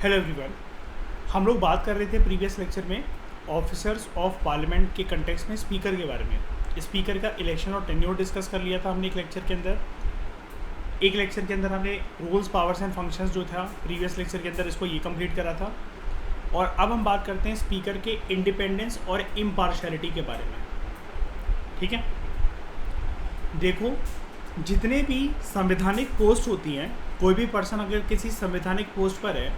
Hello everyone. हम लोग बात कर रहे थे प्रीवियस लेक्चर में ऑफिसर्स ऑफ पार्लियामेंट के कंटेक्स्ट में स्पीकर के बारे में। स्पीकर का इलेक्शन और टेन्योर डिस्कस कर लिया था हमने एक लेक्चर के अंदर। एक लेक्चर के अंदर हमने रूल्स पावर्स एंड फंक्शंस जो था प्रीवियस लेक्चर के अंदर इसको ये कंप्लीट करा था। और अब हम बात करते हैं स्पीकर के इंडिपेंडेंस और इम्पार्शियलिटी के बारे में। ठीक है, देखो जितने भी संवैधानिक पोस्ट होती हैं, कोई भी पर्सन अगर किसी संवैधानिक पोस्ट पर है,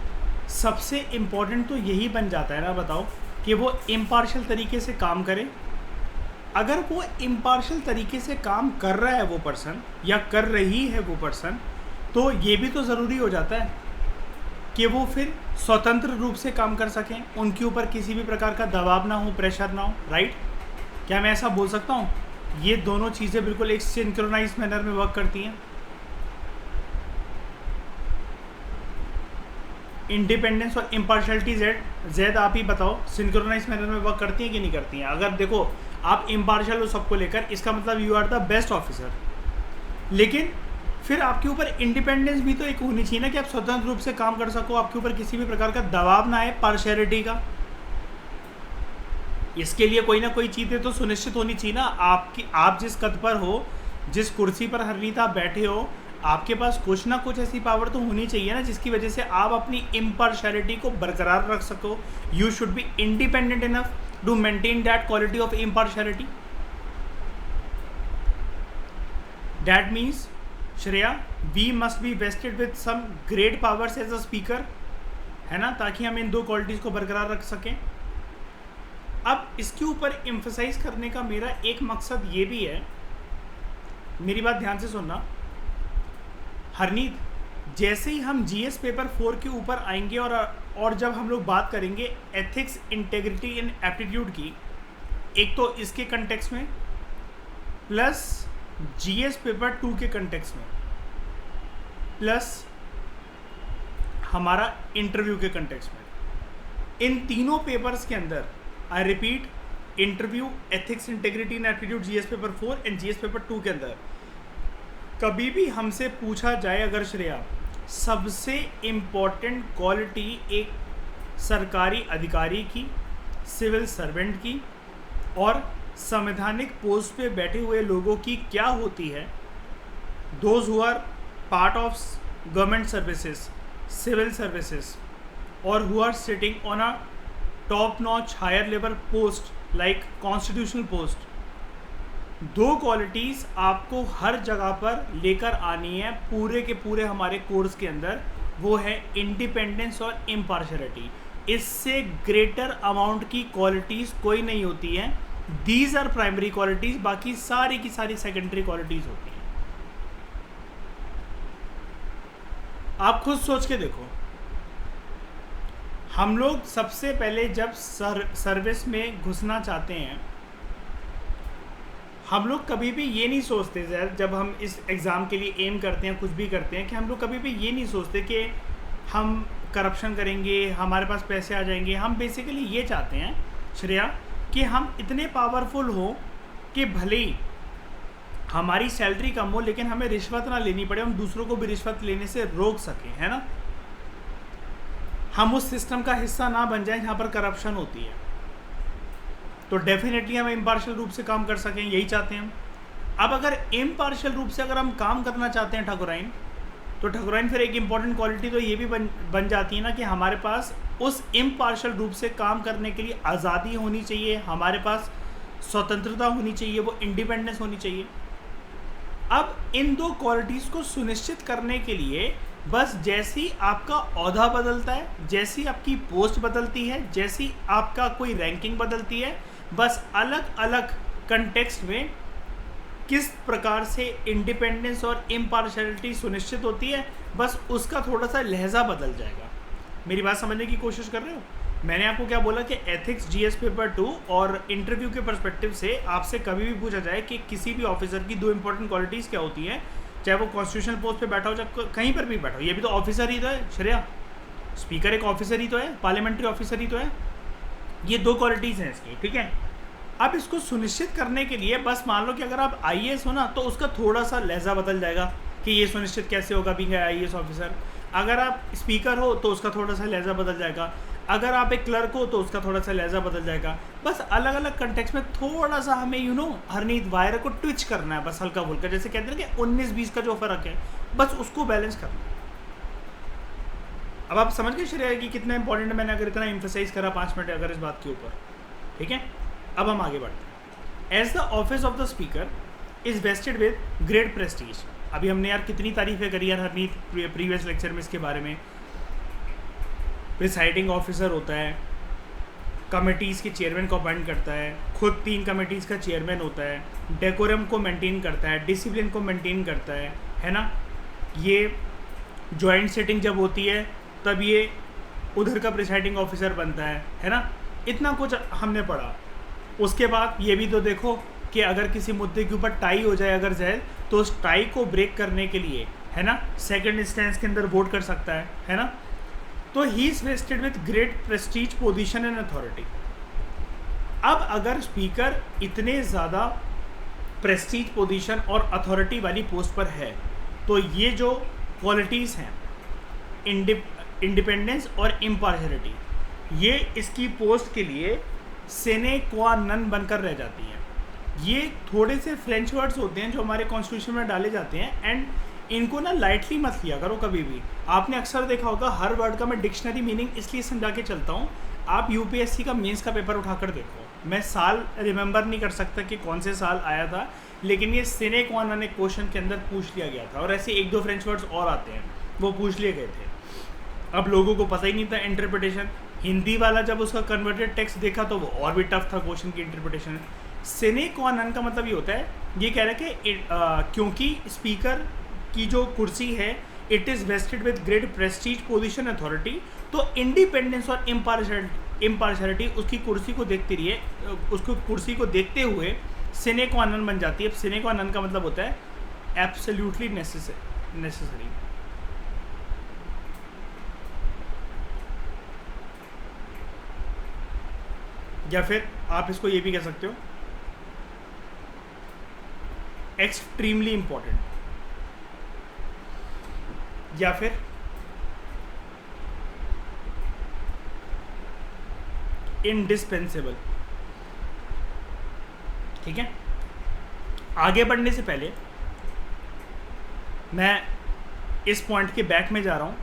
सबसे इम्पोर्टेंट तो यही बन जाता है ना, बताओ, कि वो इम्पार्शियल तरीके से काम करे। अगर वो इम्पार्शियल तरीके से काम कर रहा है वो पर्सन या कर रही है वो पर्सन, तो ये भी तो ज़रूरी हो जाता है कि वो फिर स्वतंत्र रूप से काम कर सकें, उनके ऊपर किसी भी प्रकार का दबाव ना हो, प्रेशर ना हो। राइट? क्या मैं ऐसा बोल सकता हूँ? ये दोनों चीज़ें बिल्कुल एक सिंक्रोनाइज मैनर में वर्क करती हैं। इंडिपेंडेंस और इम्पार्शियलिटी जेड आप ही बताओ, सिंक्रोनाइज मैनर में वर्क करती हैं कि नहीं करती हैं? अगर देखो आप इम्पार्शियल हो सबको लेकर, इसका मतलब you are the best officer, लेकिन फिर आपके ऊपर इंडिपेंडेंस भी तो एक होनी चाहिए ना, कि आप स्वतंत्र रूप से काम कर सको, आपके ऊपर किसी भी प्रकार का दबाव ना आए पार्शियलिटी का। इसके लिए कोई ना कोई चीज़ें तो सुनिश्चित होनी चाहिए ना। आप जिस कद पर हो, जिस कुर्सी पर हरनीत आप बैठे हो, आपके पास कुछ ना कुछ ऐसी पावर तो होनी चाहिए ना जिसकी वजह से आप अपनी इम्पार्शियलिटी को बरकरार रख सको। You should be independent enough to maintain that quality of impartiality. That means Shreya, we must be vested with some great powers as a speaker, है ना, ताकि हम इन दो क्वालिटीज़ को बरकरार रख सकें। अब इसके ऊपर एम्फसाइज करने का मेरा एक मकसद ये भी है, मेरी बात ध्यान से सुनना हरनीत, जैसे ही हम जीएस पेपर 4 के ऊपर आएंगे और जब हम लोग बात करेंगे एथिक्स, इंटेग्रिटी एंड एप्टीट्यूड की, एक तो इसके कंटेक्स्ट में प्लस जीएस पेपर 2 के कंटेक्स्ट में प्लस हमारा इंटरव्यू के कंटेक्स्ट में, इन तीनों पेपर्स के अंदर I repeat, interview, ethics, integrity and aptitude, GS paper 4 and GS paper 2 के अंदर कभी भी हमसे पूछा जाए, अगर श्रेया सबसे इम्पॉर्टेंट क्वालिटी एक सरकारी अधिकारी की, सिविल सर्वेंट की और संवैधानिक पोस्ट पे बैठे हुए लोगों की क्या होती है, those who are part of government services, civil services, और who are sitting on a top notch higher level post like constitutional post, दो क्वालिटीज़ आपको हर जगह पर लेकर आनी है पूरे के पूरे हमारे कोर्स के अंदर। वो है इंडिपेंडेंस और इम्पार्शियलिटी। इससे ग्रेटर अमाउंट की क्वालिटीज़ कोई नहीं होती हैं। दीज आर प्राइमरी क्वालिटीज़, बाकी सारी की सारी सेकेंडरी क्वालिटीज़ होती हैं। आप खुद सोच के देखो, हम लोग सबसे पहले जब सर्विस में घुसना चाहते हैं, हम लोग कभी भी ये नहीं सोचते सर, जब हम इस एग्ज़ाम के लिए एम करते हैं, कुछ भी करते हैं, कि हम लोग कभी भी ये नहीं सोचते कि हम करप्शन करेंगे, हमारे पास पैसे आ जाएंगे। हम बेसिकली ये चाहते हैं श्रेया कि हम इतने पावरफुल हो कि भले ही हमारी सैलरी कम हो लेकिन हमें रिश्वत ना लेनी पड़े, हम दूसरों को भी रिश्वत लेने से रोक सकें, है ना। हम उस सिस्टम का हिस्सा ना बन जाएं जहाँ पर करप्शन होती है। तो डेफिनेटली हम इम्पार्शियल रूप से काम कर सकें, यही चाहते हैं हम। अब अगर इम्पार्शियल रूप से अगर हम काम करना चाहते हैं ठाकुराइन, तो ठाकुराइन फिर एक इम्पॉर्टेंट क्वालिटी तो ये भी बन जाती है ना, कि हमारे पास उस इम्पार्शियल रूप से काम करने के लिए आज़ादी होनी चाहिए, हमारे पास स्वतंत्रता होनी चाहिए, वो इंडिपेंडेंस होनी चाहिए। अब इन दो क्वालिटीज़ को सुनिश्चित करने के लिए बस जैसी आपका ओहदा बदलता है, जैसी आपकी पोस्ट बदलती है, जैसी आपका कोई रैंकिंग बदलती है, बस अलग अलग कंटेक्स्ट में किस प्रकार से इंडिपेंडेंस और इम्पार्शियलिटी सुनिश्चित होती है, बस उसका थोड़ा सा लहजा बदल जाएगा। मेरी बात समझने की कोशिश कर रहे हो? मैंने आपको क्या बोला कि एथिक्स, जीएस पेपर 2 और इंटरव्यू के पर्सपेक्टिव से आपसे कभी भी पूछा जाए कि किसी भी ऑफिसर की दो इंपॉर्टेंट क्वालिटीज़ क्या होती हैं, चाहे वो कॉन्स्टिट्यूशनल पोस्ट पे बैठा हो, चाहे कहीं पर भी बैठा हो, ये भी तो ऑफिसर ही तो है श्रेया, स्पीकर एक ऑफिसर ही तो है, पार्लियामेंट्री ऑफिसर ही तो है। ये दो क्वालिटीज़ हैं इसकी, ठीक है। अब इसको सुनिश्चित करने के लिए बस मान लो कि अगर आप आईएएस हो ना, तो उसका थोड़ा सा लहजा बदल जाएगा कि ये सुनिश्चित कैसे होगा भी है आईएएस ऑफिसर। अगर आप स्पीकर हो तो उसका थोड़ा सा लहजा बदल जाएगा, अगर आप एक क्लर्क हो तो उसका थोड़ा सा लहजा बदल जाएगा। बस अलग अलग कंटेक्स्ट में थोड़ा सा हमें हरनीत वायर को ट्विच करना है, बस हल्का फुल्का, जैसे कहते हैं कि 19-20 का जो फ़र्क है बस उसको बैलेंस करना है। अब आप समझ गए श्रेया कि कितना इंपॉर्टेंट है, मैंने अगर इतना एम्फेसाइज करा 5 मिनट अगर इस बात के ऊपर, ठीक है। अब हम आगे बढ़ते हैं। As the office of the speaker is vested with great prestige. अभी हमने यार कितनी तारीफें करी यार हरनीत प्रीवियस लेक्चर में इसके बारे में। प्रिसाइडिंग ऑफिसर होता है, कमिटीज़ के चेयरमैन को अपॉइंट करता है, खुद 3 कमिटीज़ का चेयरमैन होता है, डेकोरम को मेंटेन करता है, डिसिप्लिन को मेंटेन करता है ना। ये जॉइंट सेटिंग जब होती है तब ये उधर का प्रिसाइडिंग ऑफिसर बनता है ना। इतना कुछ हमने पढ़ा। उसके बाद ये भी तो देखो कि अगर किसी मुद्दे के ऊपर टाई हो जाए अगर जैल, तो उस टाई को ब्रेक करने के लिए है ना सेकंड इंस्टेंस के अंदर वोट कर सकता है ना। तो he is vested with great Prestige position and authority. अब अगर स्पीकर इतने ज़्यादा प्रेस्टीज पोजीशन और अथॉरिटी वाली पोस्ट पर है तो ये जो क्वालिटीज़ हैं इंडिपेंडेंस और इम्पार्शियलिटी, ये इसकी पोस्ट के लिए सेने क्वा नन बनकर रह जाती हैं। ये थोड़े से फ्रेंच वर्ड्स होते हैं जो हमारे कॉन्स्टिट्यूशन में डाले जाते हैं, एंड इनको ना लाइटली मत लिया करो कभी भी। आपने अक्सर देखा होगा हर वर्ड का मैं डिक्शनरी मीनिंग इसलिए समझा के चलता हूँ। आप यूपीएससी का मेंस का पेपर उठाकर देखो, मैं साल रिमेंबर नहीं कर सकता कि कौन से साल आया था, लेकिन ये सेने क्वा नन एक क्वेश्चन के अंदर पूछ लिया गया था, और ऐसे 1-2 फ्रेंच वर्ड्स और आते हैं वो पूछ लिए गए थे। अब लोगों को पता ही नहीं था इंटरप्रिटेशन। हिंदी वाला जब उसका कन्वर्टेड टेक्स्ट देखा तो वो और भी टफ था क्वेश्चन की इंटरप्रिटेशन। सेने क्वा नन का मतलब ये होता है, ये कह रहे हैं कि क्योंकि स्पीकर की जो कुर्सी है it is wasted with great Prestige position authority, तो इंडिपेंडेंस और इम्पार्शियलिटी उसकी कुर्सी को देखती रही है, उसको कुर्सी को देखते हुए सेने क्वा नन बन जाती है। अब सेने क्वा नन का मतलब होता है एब्सोल्युटली नेसेसरी। या फिर आप इसको ये भी कह सकते हो एक्सट्रीमली इंपॉर्टेंट, या फिर इंडिस्पेंसेबल। ठीक है, आगे बढ़ने से पहले मैं इस पॉइंट के बैक में जा रहा हूँ।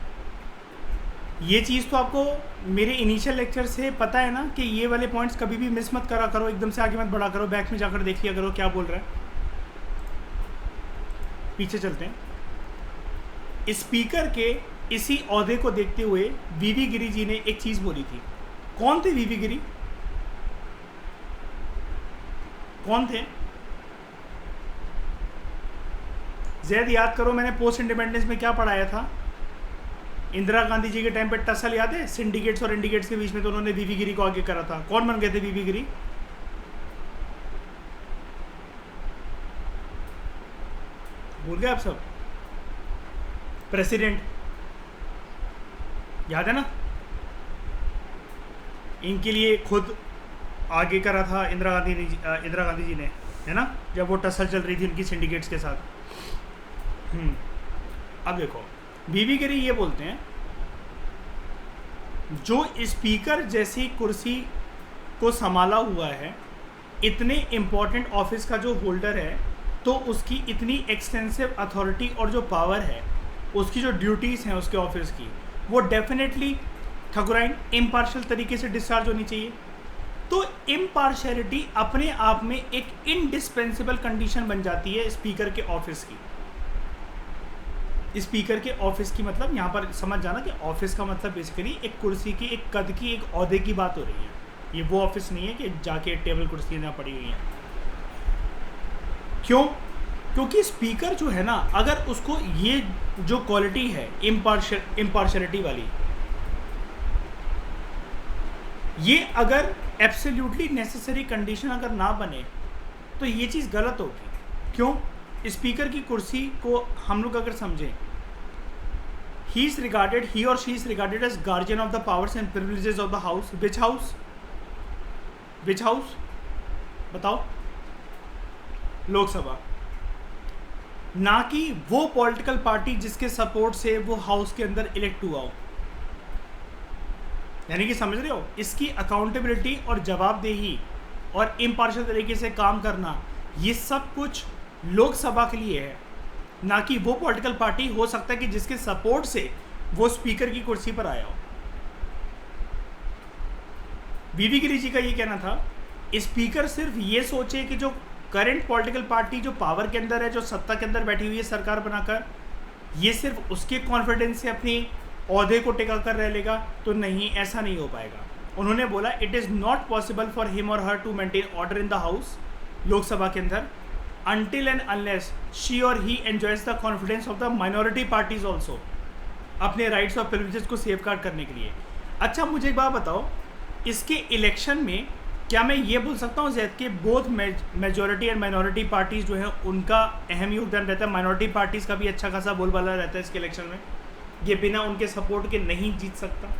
ये चीज़ तो आपको मेरे इनिशियल लेक्चर से पता है ना कि ये वाले पॉइंट्स कभी भी मिस मत करा करो, एकदम से आगे मत बढ़ा करो, बैक में जाकर देख लिया करो क्या बोल रहा है। पीछे चलते हैं। स्पीकर के इसी ओहदे को देखते हुए वीवी गिरी जी ने एक चीज़ बोली थी। कौन थे वीवी गिरी? कौन थे? जैद याद करो, मैंने पोस्ट इंडिपेंडेंस में क्या पढ़ाया था। इंदिरा गांधी जी के टाइम पे टसल याद है सिंडिकेट्स और इंडिकेट्स के बीच में, तो उन्होंने वीवी गिरी को आगे करा था। कौन बन गए थे वीवी गिरी? भूल गए आप सब? प्रेसिडेंट, याद है ना? इनके लिए खुद आगे करा था इंदिरा गांधी जी ने, है ना, जब वो टसल चल रही थी उनकी सिंडिकेट्स के साथ। अब देखो वीवी गिरी ये बोलते हैं, जो स्पीकर जैसी कुर्सी को संभाला हुआ है, इतने इम्पोर्टेंट ऑफिस का जो होल्डर है, तो उसकी इतनी एक्सटेंसिव अथॉरिटी और जो पावर है, उसकी जो ड्यूटीज़ हैं उसके ऑफिस की, वो डेफिनेटली ठकुराइन इम्पार्शियल तरीके से डिस्चार्ज होनी चाहिए। तो इम्पार्शियलिटी अपने आप में एक इनडिस्पेंसेबल कंडीशन बन जाती है स्पीकर के ऑफिस की। स्पीकर के ऑफिस की मतलब यहाँ पर समझ जाना कि ऑफिस का मतलब बेसिकली एक कुर्सी की, एक कद की, एक ओहदे की बात हो रही है। ये वो ऑफिस नहीं है कि जाके टेबल कुर्सी यहाँ पड़ी हुई हैं। क्यों? क्योंकि स्पीकर जो है ना, अगर उसको ये जो क्वालिटी है इम्पार्शियलिटी वाली, ये अगर एब्सोल्युटली नेसेसरी कंडीशन अगर ना बने तो ये चीज़ गलत होगी। क्यों? स्पीकर की कुर्सी को हम लोग अगर समझें, he or she is regarded as guardian of the powers and privileges of the house. Which house बताओ? लोकसभा। ना कि वो पॉलिटिकल पार्टी जिसके सपोर्ट से वो हाउस के अंदर इलेक्ट हुआ हो। यानी कि समझ रहे हो, इसकी अकाउंटेबिलिटी और जवाबदेही और इम्पार्शियल तरीके से काम करना, ये सब कुछ लोकसभा के लिए है, ना कि वो पॉलिटिकल पार्टी हो सकता है कि जिसके सपोर्ट से वो स्पीकर की कुर्सी पर आया हो। बीबी गिरी जी का ये कहना था, स्पीकर सिर्फ ये सोचे कि जो करंट पॉलिटिकल पार्टी जो पावर के अंदर है, जो सत्ता के अंदर बैठी हुई है सरकार बनाकर, ये सिर्फ उसके कॉन्फिडेंस से अपनी ओहदे को टिका कर रह लेगा, तो नहीं, ऐसा नहीं हो पाएगा। उन्होंने बोला it is not possible for him और her to maintain order in the house, Lok Sabha के अंदर, until and unless she or he enjoys the confidence of the minority parties also, अपने राइट्स और प्रिविलेजेस को सेफगार्ड करने के लिए। अच्छा, मुझे एक बात बताओ, इसके इलेक्शन में क्या मैं ये बोल सकता हूँ जैद के both majority and minority parties जो है उनका अहम योगदान रहता है, माइनॉरिटी पार्टीज़ का भी अच्छा खासा बोलबाला रहता है इसके इलेक्शन में, ये बिना उनके सपोर्ट के नहीं जीत सकता?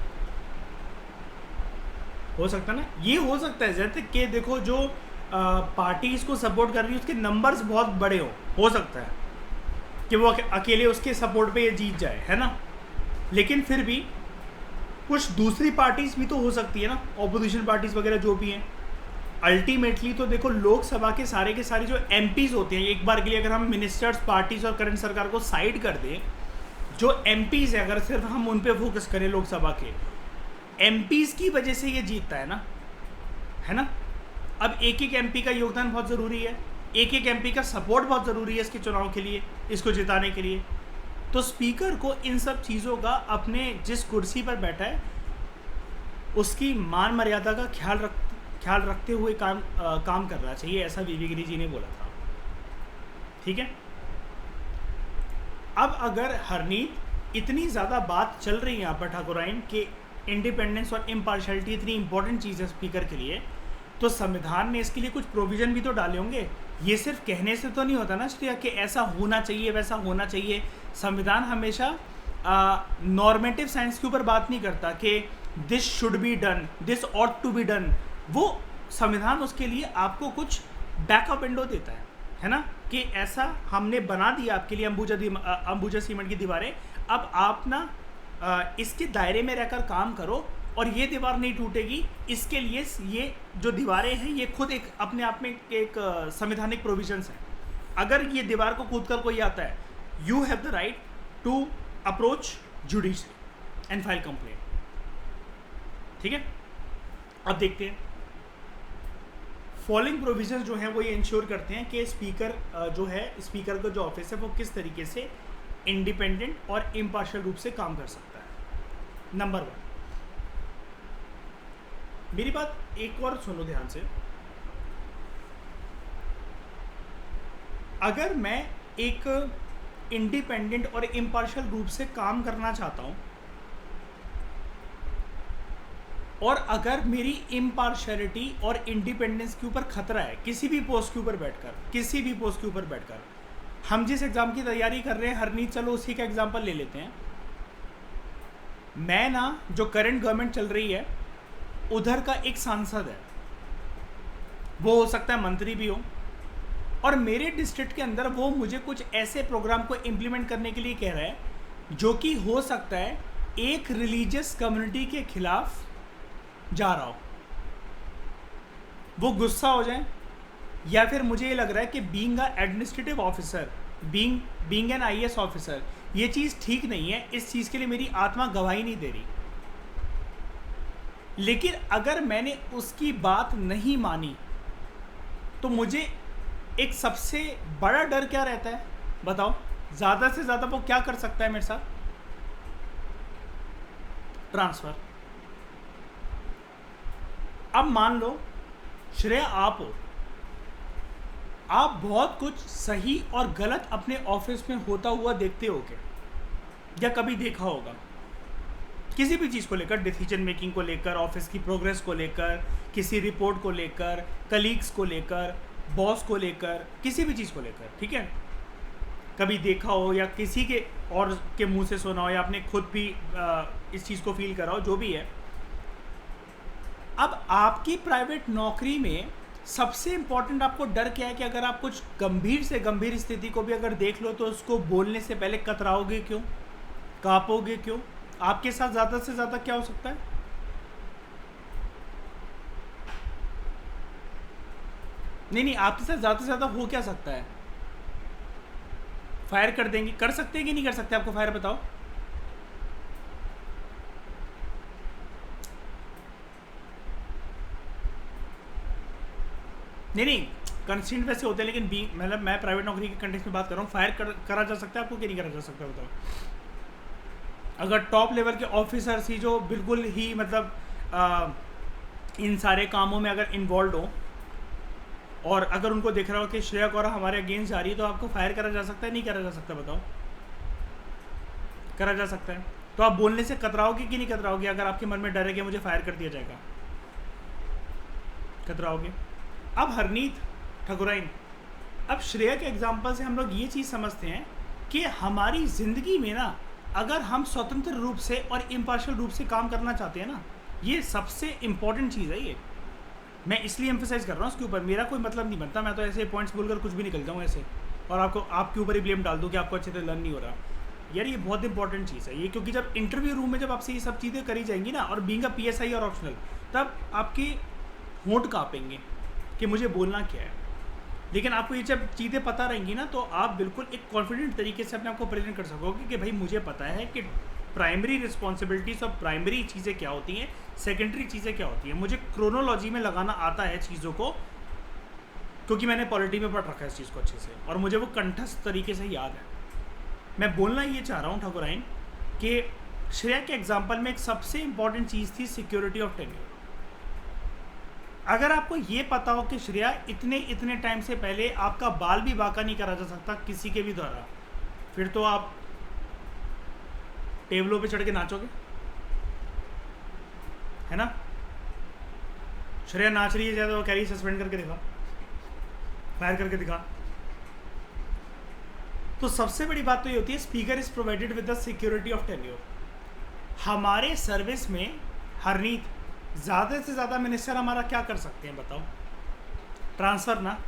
हो सकता ना, ये हो सकता है जैसे कि देखो जो पार्टी इसको सपोर्ट कर रही है उसके नंबर्स बहुत बड़े हो सकता है कि वो अकेले उसके सपोर्ट पे ये जीत जाए, है ना। लेकिन फिर भी कुछ दूसरी पार्टीज़ भी तो हो सकती है ना, ऑपोजिशन पार्टीज़ वगैरह जो भी हैं। अल्टीमेटली तो देखो लोकसभा के सारे जो एमपीज़ होते हैं, एक बार के लिए अगर हम मिनिस्टर्स, पार्टीज़ और करंट सरकार को साइड कर दें, जो एमपीज़ है अगर सिर्फ हम उन पर फोकस करें, लोकसभा के एमपीज़ की वजह से ये जीतता है ना। अब एक एक एमपी का योगदान बहुत ज़रूरी है, एक एक एमपी का सपोर्ट बहुत ज़रूरी है इसके चुनाव के लिए, इसको जिताने के लिए। तो स्पीकर को इन सब चीज़ों का अपने जिस कुर्सी पर बैठा है उसकी मान मर्यादा का ख्याल रखते हुए काम करना चाहिए, ऐसा बीबी गिरी जी ने बोला था। ठीक है। अब अगर हरनीत इतनी ज़्यादा बात चल रही है यहाँ पर ठाकुराइन कि इंडिपेंडेंस और इम्पार्शियलिटी इतनी इंपॉर्टेंट चीज़ है स्पीकर के लिए, तो संविधान ने इसके लिए कुछ प्रोविज़न भी तो डाले होंगे। ये सिर्फ कहने से तो नहीं होता ना श्रेया कि ऐसा होना चाहिए वैसा होना चाहिए। संविधान हमेशा नॉर्मेटिव साइंस के ऊपर बात नहीं करता कि this should be done, this ought to be done. वो संविधान उसके लिए आपको कुछ बैकअप विंडो देता है ना, कि ऐसा हमने बना दिया आपके लिए अंबुजा सीमेंट की दीवारें, अब आप ना इसके दायरे में रहकर काम करो और ये दीवार नहीं टूटेगी। इसके लिए ये जो दीवारें हैं ये खुद एक अपने आप में एक संवैधानिक प्रोविजंस हैं। अगर ये दीवार को कूद कर कोई आता है, you have the right to approach judiciary and file complaint. ठीक है। अब देखते हैं फॉलोइंग प्रोविजंस जो हैं वो ये इंश्योर करते हैं कि स्पीकर जो है, स्पीकर का जो ऑफिस है वो किस तरीके से इंडिपेंडेंट और इम्पार्शियल रूप से काम कर सकता है। नंबर 1, मेरी बात एक और सुनो ध्यान से। अगर मैं एक इंडिपेंडेंट और इम्पार्शियल रूप से काम करना चाहता हूं और अगर मेरी इम्पार्शियलिटी और इंडिपेंडेंस के ऊपर खतरा है किसी भी पोस्ट के ऊपर बैठकर, हम जिस एग्ज़ाम की तैयारी कर रहे हैं हरनीत, चलो उसी का एग्जाम्पल ले लेते हैं। मैं ना जो करंट गवर्नमेंट चल रही है उधर का एक सांसद है, वो हो सकता है मंत्री भी हो, और मेरे डिस्ट्रिक्ट के अंदर वो मुझे कुछ ऐसे प्रोग्राम को इम्प्लीमेंट करने के लिए कह रहा है जो कि हो सकता है एक रिलीजियस कम्युनिटी के खिलाफ जा रहा हो। वो गुस्सा हो जाए, या फिर मुझे ये लग रहा है कि being a administrative officer, being an IAS officer, ये चीज़ ठीक नहीं है, इस चीज़ के लिए मेरी आत्मा गवाही नहीं दे रही। लेकिन अगर मैंने उसकी बात नहीं मानी तो मुझे एक सबसे बड़ा डर क्या रहता है बताओ? ज़्यादा से ज़्यादा वो क्या कर सकता है मेरे साथ? ट्रांसफ़र। अब मान लो श्रेया आप हो, आप बहुत कुछ सही और गलत अपने ऑफिस में होता हुआ देखते होगे या कभी देखा होगा, किसी भी चीज़ को लेकर, डिसीजन मेकिंग को लेकर, ऑफिस की प्रोग्रेस को लेकर, किसी रिपोर्ट को लेकर, कलीग्स को लेकर, बॉस को लेकर, किसी भी चीज़ को लेकर। ठीक है, कभी देखा हो या किसी के और के मुंह से सुना हो या आपने खुद भी इस चीज़ को फील करा हो, जो भी है। अब आपकी प्राइवेट नौकरी में सबसे इम्पॉर्टेंट आपको डर क्या है कि अगर आप कुछ गंभीर से गंभीर स्थिति को भी अगर देख लो तो उसको बोलने से पहले कतराओगे क्यों, कांपोगे क्यों? आपके साथ ज़्यादा से ज़्यादा क्या हो सकता है? नहीं, आपके साथ ज़्यादा से ज़्यादा हो क्या सकता है? फायर कर देंगे, कर सकते हैं कि नहीं कर सकते? आपको फायर बताओ। नहीं, कंस्टेंट वैसे होते हैं, लेकिन बी मतलब मैं प्राइवेट नौकरी के कंटेक्स्ट में बात कर रहा हूँ। फायर करा जा सकता है आपको कि नहीं करा जा सकता बताओ? अगर टॉप लेवल के ऑफिसर्स ही जो बिल्कुल ही मतलब इन सारे कामों में अगर इन्वॉल्व हो और अगर उनको दिख रहा हो कि श्रेया गौरव हमारे अगेंस्ट जा रही है, तो आपको फायर करा जा सकता है नहीं करा जा सकता बताओ? करा जा सकता है। तो आप बोलने से कतराओगे कि नहीं कतराओगे? अगर आपके मन में डर है कि मुझे फायर कर दिया जाएगा, कतराओगे? अब हरनीत ठकुराइन, अब श्रेया के एग्जाम्पल से हम लोग ये चीज़ समझते हैं कि हमारी ज़िंदगी में ना अगर हम स्वतंत्र रूप से और इम्पार्शियल रूप से काम करना चाहते हैं ना, ये सबसे इम्पॉर्टेंट चीज़ है। ये मैं इसलिए एम्फेसाइज कर रहा हूँ इसके ऊपर। मेरा कोई मतलब नहीं बनता, मैं तो ऐसे पॉइंट्स बोलकर कुछ भी निकल जाऊँ ऐसे और आपको आपके ऊपर ही ब्लेम डाल दूँ कि आपको अच्छे से लर्न नहीं हो रहा। यार ये बहुत इंपॉर्टेंट चीज़ है ये, क्योंकि जब इंटरव्यू रूम में जब आपसे ये सब चीज़ें करी जाएंगी ना, और बीइंग अ PSI और ऑप्शनल, तब आपके होंठ काँपेंगे कि मुझे बोलना क्या है। लेकिन आपको ये जब चीज़ें पता रहेंगी ना, तो आप बिल्कुल एक कॉन्फिडेंट तरीके से अपने आप को प्रेजेंट कर सकोगे कि भाई मुझे पता है कि प्राइमरी रिस्पॉन्सिबिलिटीज़ और प्राइमरी चीज़ें क्या होती हैं, सेकेंडरी चीज़ें क्या होती हैं। मुझे क्रोनोलॉजी में लगाना आता है चीज़ों को, क्योंकि मैंने पॉलिटी में पढ़ रखा है इस चीज़ को अच्छे से, और मुझे वो कंठस्थ तरीके से याद है। मैं बोलना ये चाह रहा हूँ ठाकुराइन कि श्रेया के एग्जाम्पल में एक सबसे इम्पॉर्टेंट चीज़ थी सिक्योरिटी ऑफ टेन्योर। अगर आपको ये पता हो कि श्रेया इतने टाइम से पहले आपका बाल भी बाका नहीं करा जा सकता किसी के भी द्वारा, फिर तो आप टेबलों पे चढ़ के नाचोगे, है ना? श्रेया नाच रही है ज़्यादा, वो कह रही है सस्पेंड करके दिखा, फायर करके दिखा। तो सबसे बड़ी बात तो ये होती है speaker is provided with the security of tenure. हमारे सर्विस में हरनीत ज़्यादा से ज़्यादा मिनिस्टर हमारा क्या कर सकते हैं बताओ? ट्रांसफ़र ना,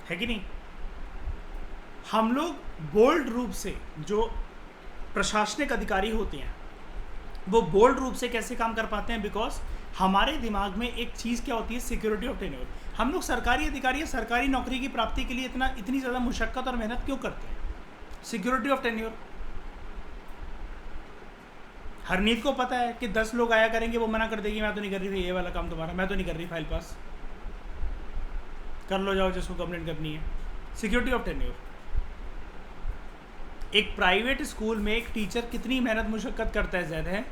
है कि नहीं? हम लोग बोल्ड रूप से, जो प्रशासनिक अधिकारी होते हैं वो बोल्ड रूप से कैसे काम कर पाते हैं? बिकॉज हमारे दिमाग में एक चीज़ क्या होती है, सिक्योरिटी ऑफ टेन्योर। हम लोग सरकारी अधिकारी या सरकारी नौकरी की प्राप्ति के लिए इतनी ज़्यादा मुशक्क़त और मेहनत क्यों करते हैं? Security of tenure. हरनीत को पता है कि 10 लोग आया करेंगे, वो मना कर देगी मैं तो नहीं कर रही, ये वाला काम तुम्हारा, मैं तो नहीं कर रही, फाइल पास कर लो, जाओ जिसको कंप्लेंट करनी है। Security of tenure. एक प्राइवेट स्कूल में एक टीचर कितनी मेहनत मुशक्क़त करता है ज़्यादा है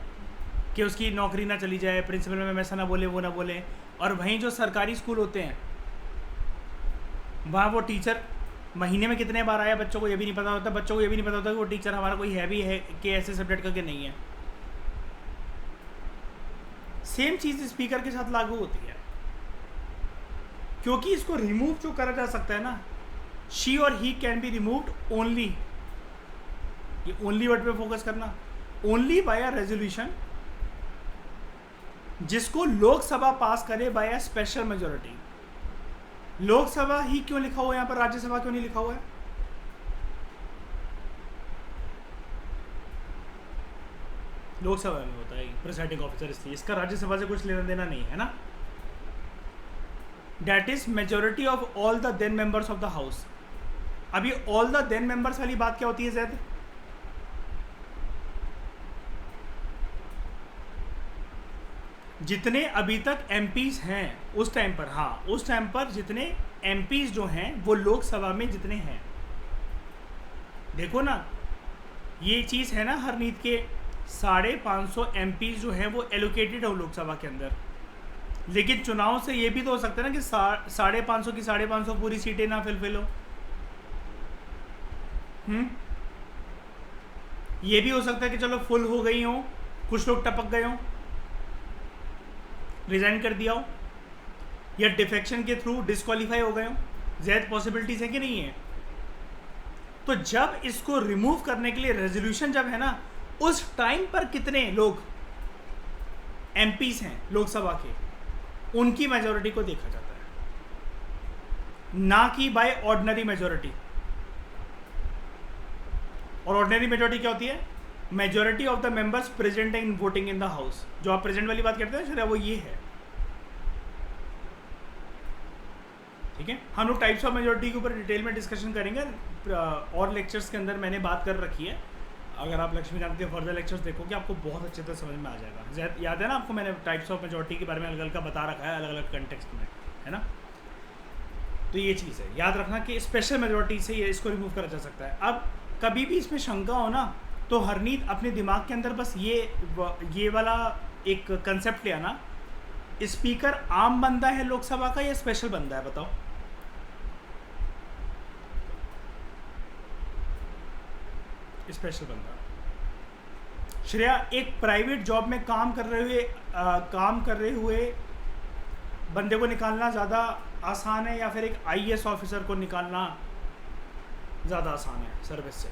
कि उसकी नौकरी ना चली जाए, प्रिंसिपल में ऐसा ना बोले, वो ना बोले। और वहीं जो सरकारी स्कूल होते हैं वहाँ वो टीचर महीने में कितने बार आया, बच्चों को ये भी नहीं पता होता। बच्चों को ये भी नहीं पता होता कि वो टीचर हमारा कोई है भी है कि ऐसे सब्जेक्ट का कि नहीं है। सेम चीज़ स्पीकर के साथ लागू होती है, क्योंकि इसको रिमूव जो करा जा सकता है ना, शी और he can be removed only, ये ओनली वर्ड पे फोकस करना, ओनली बाय अ रेजोल्यूशन जिसको लोकसभा पास करे by a special majority. Lok Sabha ही क्यों लिखा हुआ है यहाँ पर, राज्यसभा क्यों नहीं लिखा हुआ है? लोकसभा में होता है प्रिसाइडिंग ऑफिसर, इसलिए इसका राज्यसभा से कुछ लेना देना नहीं है ना। That is majority of all the then members of the house. अभी ऑल द देन मेंबर्स वाली बात क्या होती है जैद? जितने अभी तक एमपीज हैं उस टाइम पर, हाँ उस टाइम पर जितने एमपीज जो हैं वो लोकसभा में जितने हैं, देखो ना ये चीज़ है ना हरनीत के 550 एमपीज जो हैं वो एलोकेटेड हो लोकसभा के अंदर। लेकिन चुनाव से ये भी तो हो सकता है ना कि 550 की 550 पूरी सीटें ना फिलफिल हो। ये भी हो सकता है कि चलो फुल हो गई हो, कुछ लोग टपक गए हों, रिज़ाइन कर दिया हो, या डिफेक्शन के थ्रू डिस्क्वालीफाई हो गए हो। ज़्यादा पॉसिबिलिटीज़ है कि नहीं है? तो जब इसको रिमूव करने के लिए रेजोल्यूशन जब है ना, उस टाइम पर कितने लोग एमपीज हैं लोकसभा के, उनकी मेजोरिटी को देखा जाता है, ना कि बाय ऑर्डिनरी मेजोरिटी। और ऑर्डिनरी मेजोरिटी क्या होती है? Majority of the members present in voting in the house. जो आप प्रेजेंट वाली बात करते हैं शायद वो ये है, ठीक है। हम लोग टाइप्स ऑफ मेजोरिटी के ऊपर डिटेल में डिस्कशन करेंगे और लेक्चर्स के अंदर मैंने बात कर रखी है। अगर आप लक्ष्मीकांत के फर्दर लेक्चर्स देखोगे आपको बहुत अच्छे से समझ में आ जाएगा। याद है ना आपको, मैंने टाइप्स ऑफ मेजोरिटी के बारे में अलग अलग का बता रखा है, अलग अलग कंटेक्स्ट में, है ना। तो ये चीज़ है, याद रखना कि स्पेशल मेजोरिटी से ये इसको रिमूव करा जा सकता है। अब कभी भी इसमें शंका हो ना, तो हरनीत अपने दिमाग के अंदर बस ये वाला एक कंसेप्ट ले आना, स्पीकर आम बंदा है लोकसभा का या स्पेशल बंदा है, बताओ। स्पेशल बंदा। श्रेया, एक प्राइवेट जॉब में काम कर रहे हुए बंदे को निकालना ज़्यादा आसान है या फिर एक आईएएस ऑफिसर को निकालना ज़्यादा आसान है सर्विस से?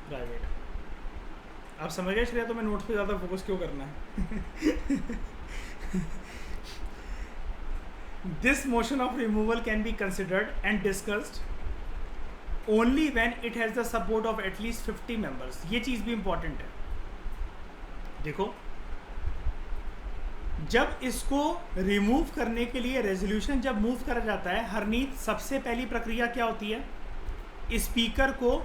प्राइवेट। आप समझ गए श्रेया, तो मैं नोट्स पे ज़्यादा फोकस क्यों करना है। This motion of removal can be considered and discussed only when it has the support of at least 50 members. ये चीज़ भी इंपॉर्टेंट है। देखो, जब इसको रिमूव करने के लिए रेजोल्यूशन जब मूव करा जाता है, हरनीत सबसे पहली प्रक्रिया क्या होती है? स्पीकर को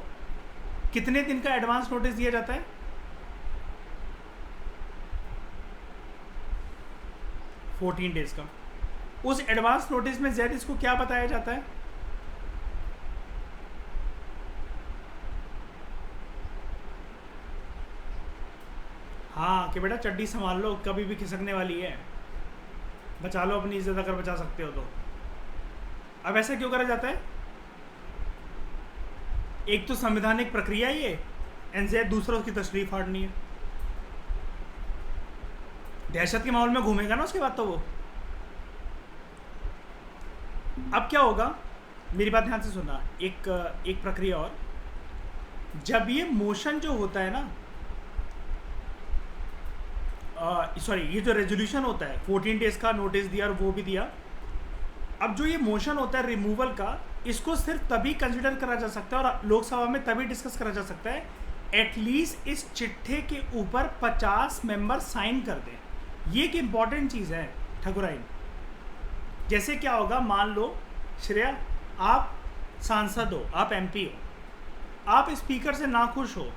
कितने दिन का एडवांस नोटिस दिया जाता है? 14 डेज का। उस एडवांस नोटिस में जैद इसको क्या बताया जाता है? हाँ, कि बेटा चड्डी संभाल लो, कभी भी खिसकने वाली है, बचा लो अपनी इज्जत अगर बचा सकते हो तो। अब ऐसा क्यों करा जाता है? एक तो संवैधानिक प्रक्रिया ये, एंड जैद दूसरा उसकी तशरीफ फाड़नी है। दहशत के माहौल में घूमेगा ना उसके बाद तो वो। अब क्या होगा, मेरी बात ध्यान से सुनना, एक प्रक्रिया और। जब ये मोशन जो होता है ना, सॉरी, ये जो रेजोल्यूशन होता है 14 डेज का नोटिस दिया और वो भी दिया। अब जो ये मोशन होता है रिमूवल का, इसको सिर्फ तभी कंसिडर करा जा सकता है और लोकसभा में तभी डिस्कस करा जा सकता है एटलीस्ट इस चिट्ठे के ऊपर 50 मेंबर साइन कर दें। ये एक इम्पॉर्टेंट चीज़ है ठकुराइन। जैसे क्या होगा, मान लो श्रेया आप सांसद हो, आप एमपी हो, आप स्पीकर से नाखुश हो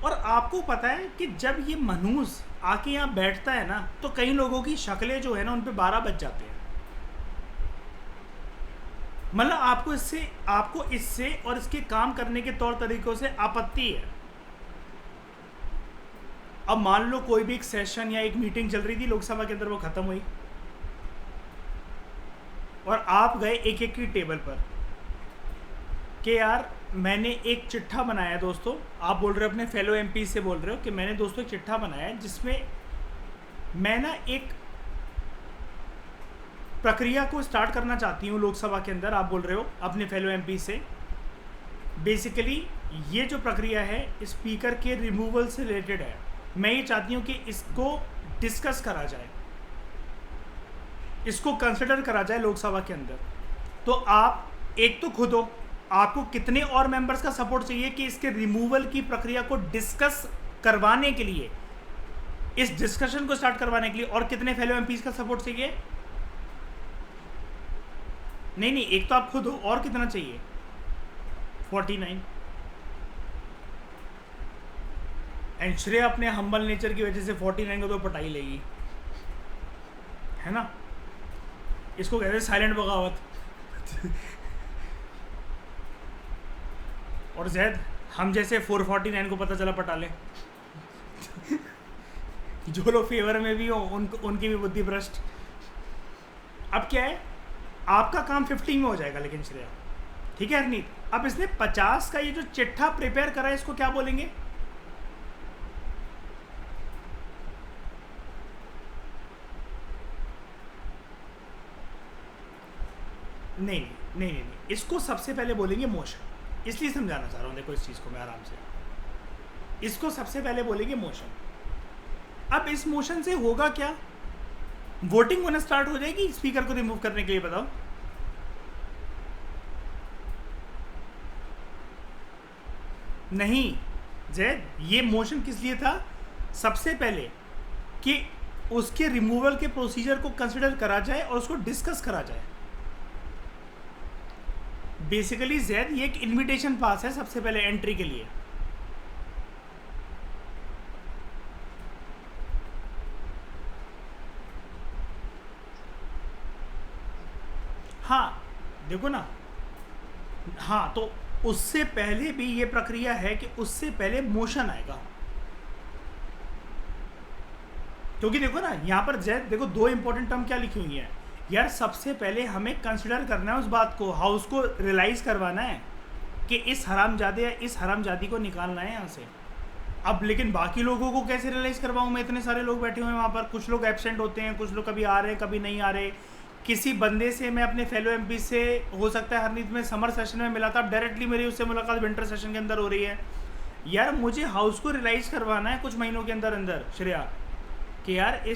और आपको पता है कि जब ये मनूस आके यहाँ बैठता है ना, तो कई लोगों की शक्लें जो है ना उन पे 12 बज जाते हैं। मतलब आपको इससे और इसके काम करने के तौर तरीकों से आपत्ति है। अब मान लो कोई भी एक सेशन या एक मीटिंग चल रही थी लोकसभा के अंदर, वो खत्म हुई और आप गए एक एक की टेबल पर कि यार मैंने एक चिट्ठा बनाया दोस्तों। आप बोल रहे हो अपने फेलो एमपी से, बोल रहे हो कि मैंने दोस्तों एक चिट्ठा बनाया है जिसमें मैं ना एक प्रक्रिया को स्टार्ट करना चाहती हूँ लोकसभा के अंदर। आप बोल रहे हो अपने फेलो एमपी से, बेसिकली ये जो प्रक्रिया है स्पीकर के रिमूवल से रिलेटेड है। मैं ये चाहती हूँ कि इसको डिस्कस करा जाए, इसको कंसिडर करा जाए लोकसभा के अंदर। तो आप एक तो खुद हो, आपको कितने और मेंबर्स का सपोर्ट चाहिए कि इसके रिमूवल की प्रक्रिया को डिस्कस करवाने के लिए, इस डिस्कशन को स्टार्ट करवाने के लिए, और कितने फेलो एमपीज का सपोर्ट चाहिए? नहीं, एक तो आप खुद हो, और कितना चाहिए? 49। एंड श्रेय अपने हम्बल नेचर की वजह से 49 को तो पटाई लेगी, है ना। इसको कहते हैं साइलेंट बगावत। और जैद हम जैसे 449 को पता चला पटा ले। जो लोग फेवर में भी हो उनकी भी बुद्धि भ्रष्ट। अब क्या है, आपका काम 50 में हो जाएगा, लेकिन श्रेया ठीक है हरनीत। अब इसने 50 का ये जो चिट्ठा प्रिपेयर करा है, इसको क्या बोलेंगे? नहीं, इसको सबसे पहले बोलेंगे मोशन। इसलिए समझाना चाह रहा हूँ, देखो इस चीज़ को मैं आराम से। इसको सबसे पहले बोलेंगे मोशन। अब इस मोशन से होगा क्या वोटिंग होना स्टार्ट हो जाएगी स्पीकर को रिमूव करने के लिए, बताओ। नहीं जैद, ये मोशन किस लिए था? सबसे पहले कि उसके रिमूवल के प्रोसीजर को कंसिडर करा जाए और उसको डिस्कस करा जाए। बेसिकली जैद ये एक इनविटेशन पास है सबसे पहले एंट्री के लिए। हाँ देखो ना, हाँ तो उससे पहले भी ये प्रक्रिया है कि उससे पहले मोशन आएगा, क्योंकि देखो ना यहाँ पर जैद देखो दो इंपॉर्टेंट टर्म क्या लिखी हुई है यार। सबसे पहले हमें कंसिडर करना है उस बात को, हाउस को रियलाइज करवाना है कि इस हरामजादे या इस हरामजादी को निकालना है यहाँ से। अब लेकिन बाकी लोगों को कैसे रियलाइज करवाऊँ मैं? इतने सारे लोग बैठे हुए हैं वहाँ पर, कुछ लोग एब्सेंट होते हैं, कुछ लोग कभी आ रहे हैं कभी नहीं आ रहे। किसी बंदे से मैं अपने फेलो एमपी से हो सकता है हरनीत में समर सेशन में मिला था, अब डायरेक्टली मेरी उससे मुलाकात विंटर सेशन के अंदर हो रही है। यार मुझे हाउस को रियलाइज़ करवाना है कुछ महीनों के अंदर अंदर श्रेया कि यार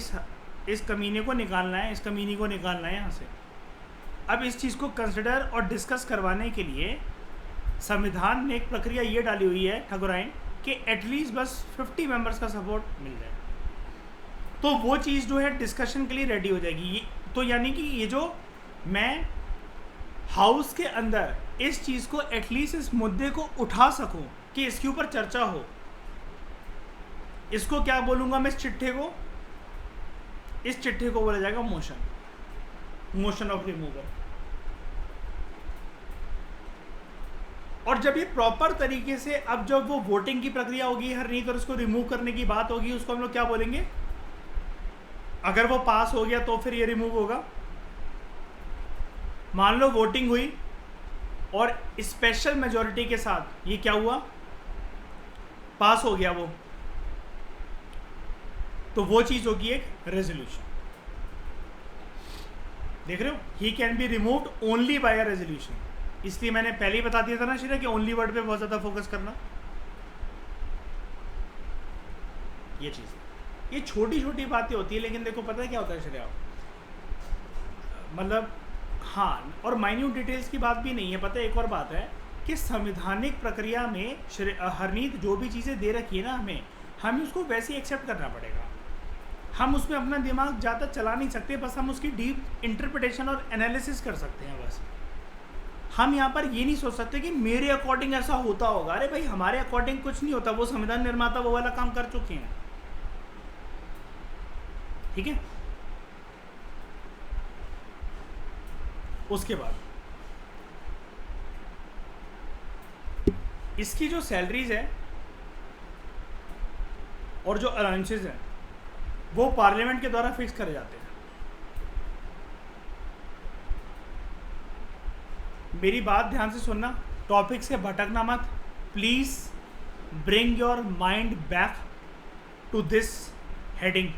इस कमीने को निकालना है, इस कमीनी को निकालना है यहाँ से। अब इस चीज़ को कंसिडर और डिस्कस करवाने के लिए संविधान ने एक प्रक्रिया ये डाली हुई है ठाकुराइन कि एटलीस्ट बस 50 मेंबर्स का सपोर्ट मिल जाए तो वो चीज़ जो है डिस्कशन के लिए रेडी हो जाएगी। तो यानी कि ये जो मैं हाउस के अंदर इस चीज़ को एटलीस्ट इस मुद्दे को उठा सकूं कि इसके ऊपर चर्चा हो, इसको क्या बोलूँगा मैं, इस चिट्ठे को बोला जाएगा मोशन ऑफ रिमूवल। और जब ये प्रॉपर तरीके से, अब जब वो वोटिंग की प्रक्रिया होगी हरनीत और उसको रिमूव करने की बात होगी, उसको हम लोग क्या बोलेंगे? अगर वो पास हो गया तो फिर ये रिमूव होगा। मान लो वोटिंग हुई और स्पेशल मेजॉरिटी के साथ ये क्या हुआ, पास हो गया वो, तो वो चीज होगी एक रेजोल्यूशन। देख रहे हो, ही can be removed only by a resolution. इसलिए मैंने पहले ही बता दिया था ना श्रेया कि ओनली वर्ड पे बहुत ज्यादा फोकस करना। ये चीज, ये छोटी छोटी बातें होती है, लेकिन देखो पता है क्या होता है श्रेया, मतलब हाँ, और माइन्यूट डिटेल्स की बात भी नहीं है। पता है एक और बात है कि संवैधानिक प्रक्रिया में हरनीत जो भी चीज़ें दे रखी है ना हमें उसको वैसे ही एक्सेप्ट करना पड़ेगा। हम उसमें अपना दिमाग ज़्यादा चला नहीं सकते, बस हम उसकी डीप इंटरप्रिटेशन और एनालिसिस कर सकते हैं बस। हम यहाँ पर ये नहीं सोच सकते कि मेरे अकॉर्डिंग ऐसा होता होगा। अरे भाई हमारे अकॉर्डिंग कुछ नहीं होता, वो संविधान निर्माता वो वाला काम कर चुके हैं, ठीक है। उसके बाद इसकी जो सैलरीज है और जो अलाउंसेस हैं वो पार्लियामेंट के द्वारा फिक्स करे जाते हैं। मेरी बात ध्यान से सुनना, टॉपिक से भटकना मत please. Bring your mind back to this heading.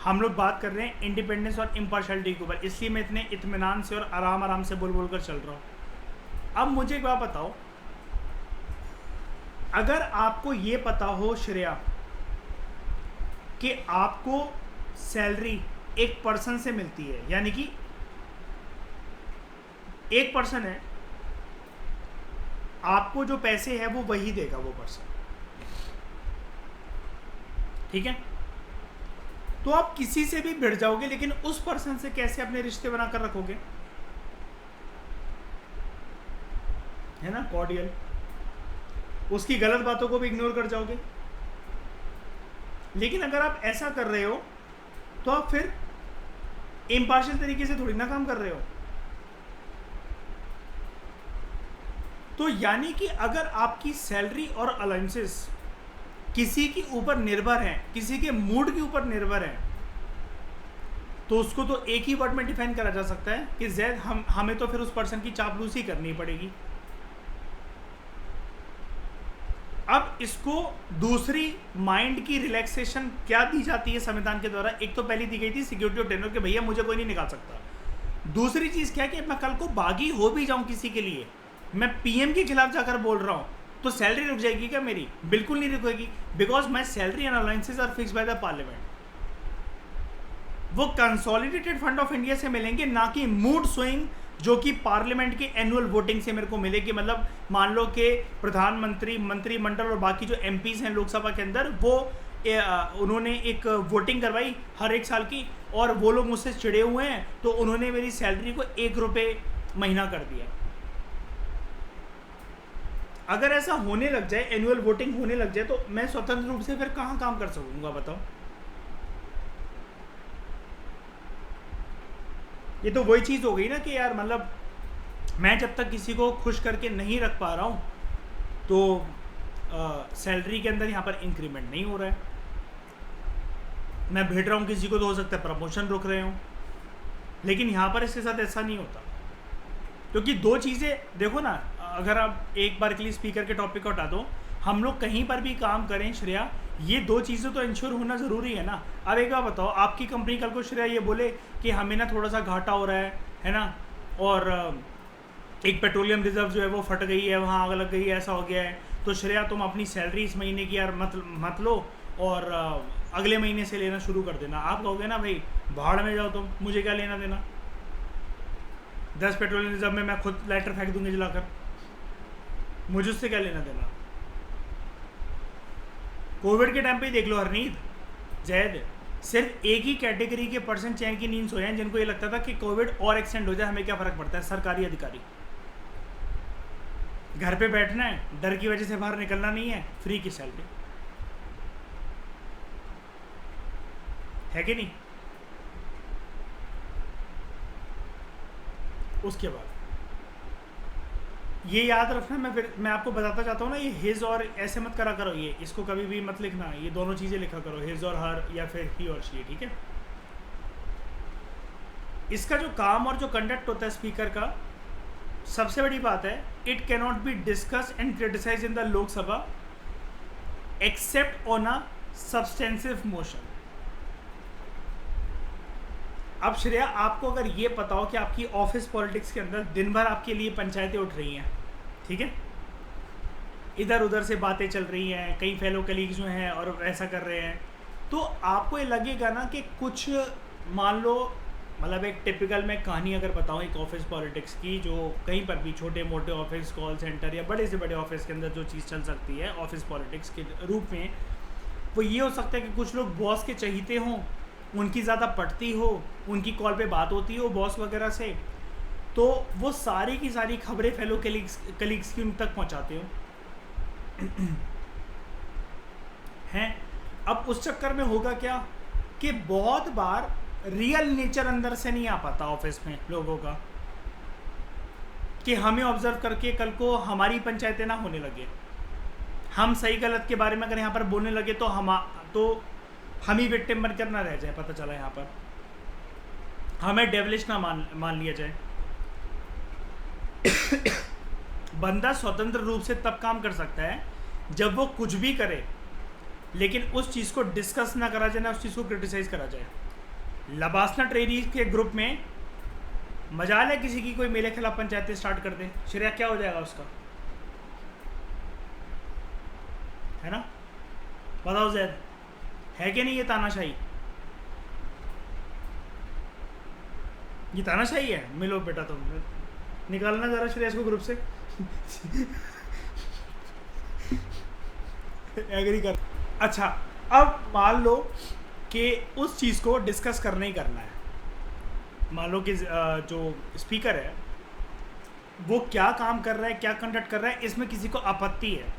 हम लोग बात कर रहे हैं इंडिपेंडेंस और इम्पार्शलिटी के ऊपर, इसलिए मैं इतने इत्मीनान से और आराम से बोल कर चल रहा हूँ। अब मुझे एक बात बताओ, अगर आपको ये पता हो श्रेया कि आपको सैलरी एक पर्सन से मिलती है, यानी कि एक पर्सन है, आपको जो पैसे है वो वही देगा वो पर्सन, ठीक है। तो आप किसी से भी भिड़ जाओगे, लेकिन उस पर्सन से कैसे अपने रिश्ते बनाकर रखोगे, है ना, कॉर्डियल। उसकी गलत बातों को भी इग्नोर कर जाओगे। लेकिन अगर आप ऐसा कर रहे हो तो आप फिर इम्पार्शियल तरीके से थोड़ी ना काम कर रहे हो। तो यानी कि अगर आपकी सैलरी और अलाउंसेस किसी के ऊपर निर्भर हैं, किसी के मूड के ऊपर निर्भर हैं, तो उसको तो एक ही वर्ड में डिफाइन करा जा सकता है कि जैद हमें तो फिर उस पर्सन की चापलूसी करनी पड़ेगी। अब इसको दूसरी माइंड की रिलैक्सेशन क्या दी जाती है संविधान के द्वारा? एक तो पहली दी गई थी सिक्योरिटी ऑफ टेन्योर कि भैया मुझे कोई नहीं निकाल सकता। दूसरी चीज़ क्या कि मैं कल को बागी हो भी जाऊं किसी के लिए, मैं पीएम के खिलाफ जाकर बोल रहा हूं, तो सैलरी रुक जाएगी क्या मेरी? बिल्कुल नहीं रुकेगी, because my salary and allowances are fixed by the parliament. वो कंसोलिडेटेड फंड ऑफ इंडिया से मिलेंगे, ना कि मूड स्विंग जो कि पार्लियामेंट की एनुअल वोटिंग से मेरे को मिले। कि मतलब मान लो कि प्रधानमंत्री, मंत्रिमंडल और बाकी जो एमपीज हैं लोकसभा के अंदर, वो उन्होंने एक वोटिंग करवाई हर एक साल की, और वो लोग मुझसे चिड़े हुए हैं तो उन्होंने मेरी सैलरी को 1 रुपये महीना कर दिया। अगर ऐसा होने लग जाए, एनुअल वोटिंग होने लग जाए, तो मैं स्वतंत्र रूप से फिर कहाँ काम कर सकूंगा बताओ। ये तो वही चीज़ हो गई ना कि यार मतलब मैं जब तक किसी को खुश करके नहीं रख पा रहा हूँ तो सैलरी के अंदर यहाँ पर इंक्रीमेंट नहीं हो रहा है। मैं भेज रहा हूँ किसी को तो हो सकता है प्रमोशन रुक रहे हो, लेकिन यहाँ पर इसके साथ ऐसा नहीं होता। क्योंकि दो चीज़ें देखो ना, अगर आप एक बार के लिए स्पीकर के टॉपिक को हटा दो, हम लोग कहीं पर भी काम करें श्रेया, ये दो चीज़ें तो इंश्योर होना ज़रूरी है ना। अब एक बार बताओ, आपकी कंपनी कल को श्रेया ये बोले कि हमें ना थोड़ा सा घाटा हो रहा है ना, और एक पेट्रोलियम रिजर्व जो है वो फट गई है, वहाँ आग लग गई है, ऐसा हो गया है, तो श्रेया तुम अपनी सैलरी इस महीने की यार मत लो और अगले महीने से लेना शुरू कर देना। आप कहोगे ना भाई भाड़ में जाओ तुम, मुझे क्या लेना देना, 10 पेट्रोलियम रिजर्व में मैं खुद लाइटर फेंक दूंगी जलाकर, मुझे उससे क्या लेना देना। कोविड के टाइम पे ही देख लो हरनीत, जैद, सिर्फ एक ही कैटेगरी के पर्सन चैन की नींद सोए हैं जिनको ये लगता था कि कोविड और एक्सटेंड हो जाए, हमें क्या फ़र्क पड़ता है। सरकारी अधिकारी, घर पे बैठना है, डर की वजह से बाहर निकलना नहीं है, फ्री की सैलरी है कि नहीं। उसके बाद ये याद रखना, मैं आपको बताता चाहता हूँ ना, ये हिज और ऐसे मत करा करो, ये इसको कभी भी मत लिखना, ये दोनों चीज़ें लिखा करो, हिज और हर या फिर ही और शी, ठीक है। इसका जो काम और जो कंडक्ट होता है स्पीकर का, सबसे बड़ी बात है, it cannot be discuss and criticise in the Lok Sabha except on a substantive motion. अब श्रेया, आपको अगर ये पता हो कि आपकी ऑफिस पॉलिटिक्स के अंदर दिन भर आपके लिए पंचायतें उठ रही हैं, ठीक है, इधर उधर से बातें चल रही हैं, कई फेलो कलीग्स जो हैं और ऐसा कर रहे हैं, तो आपको ये लगेगा ना कि कुछ, मान लो मतलब एक टिपिकल मैं कहानी अगर बताऊँ एक ऑफिस पॉलिटिक्स की, जो कहीं पर भी छोटे मोटे ऑफिस, कॉल सेंटर या बड़े से बड़े ऑफिस के अंदर जो चीज़ चल सकती है ऑफिस पॉलिटिक्स के रूप में, वो ये हो सकता है कि कुछ लोग बॉस के चहीते हों, उनकी ज़्यादा पटती हो, उनकी कॉल पे बात होती हो बॉस वगैरह से, तो वो सारी की सारी खबरें फेलो कलीग्स की उन तक पहुंचाते हो हैं। अब उस चक्कर में होगा क्या कि बहुत बार रियल नेचर अंदर से नहीं आ पाता ऑफिस में लोगों का, कि हमें ऑब्जर्व करके कल को हमारी पंचायतें ना होने लगे, हम सही गलत के बारे में अगर यहाँ पर बोलने लगे तो हम ही विक्टिम बनकर ना रह जाए, पता चला यहाँ पर हमें डेवलिश ना मान लिया जाए। बंदा स्वतंत्र रूप से तब काम कर सकता है जब वो कुछ भी करे लेकिन उस चीज़ को डिस्कस ना करा जाए, ना उस चीज़ को क्रिटिसाइज करा जाए। लबासना ट्रेडी के ग्रुप में मजाल है किसी की कोई मेरे खिलाफ पंचायतें स्टार्ट कर दे, श्रेया क्या हो जाएगा उसका, है ना। बताओ जैद, है कि नहीं ये तानाशाही? ये तानाशाही है। मिलो बेटा, तुम निकालना जरा श्रेयस को ग्रुप से एग्री कर। अच्छा, अब मान लो कि उस चीज़ को डिस्कस करना ही करना है, मान लो कि जो स्पीकर है वो क्या काम कर रहा है, क्या कंडक्ट कर रहा है, इसमें किसी को आपत्ति है।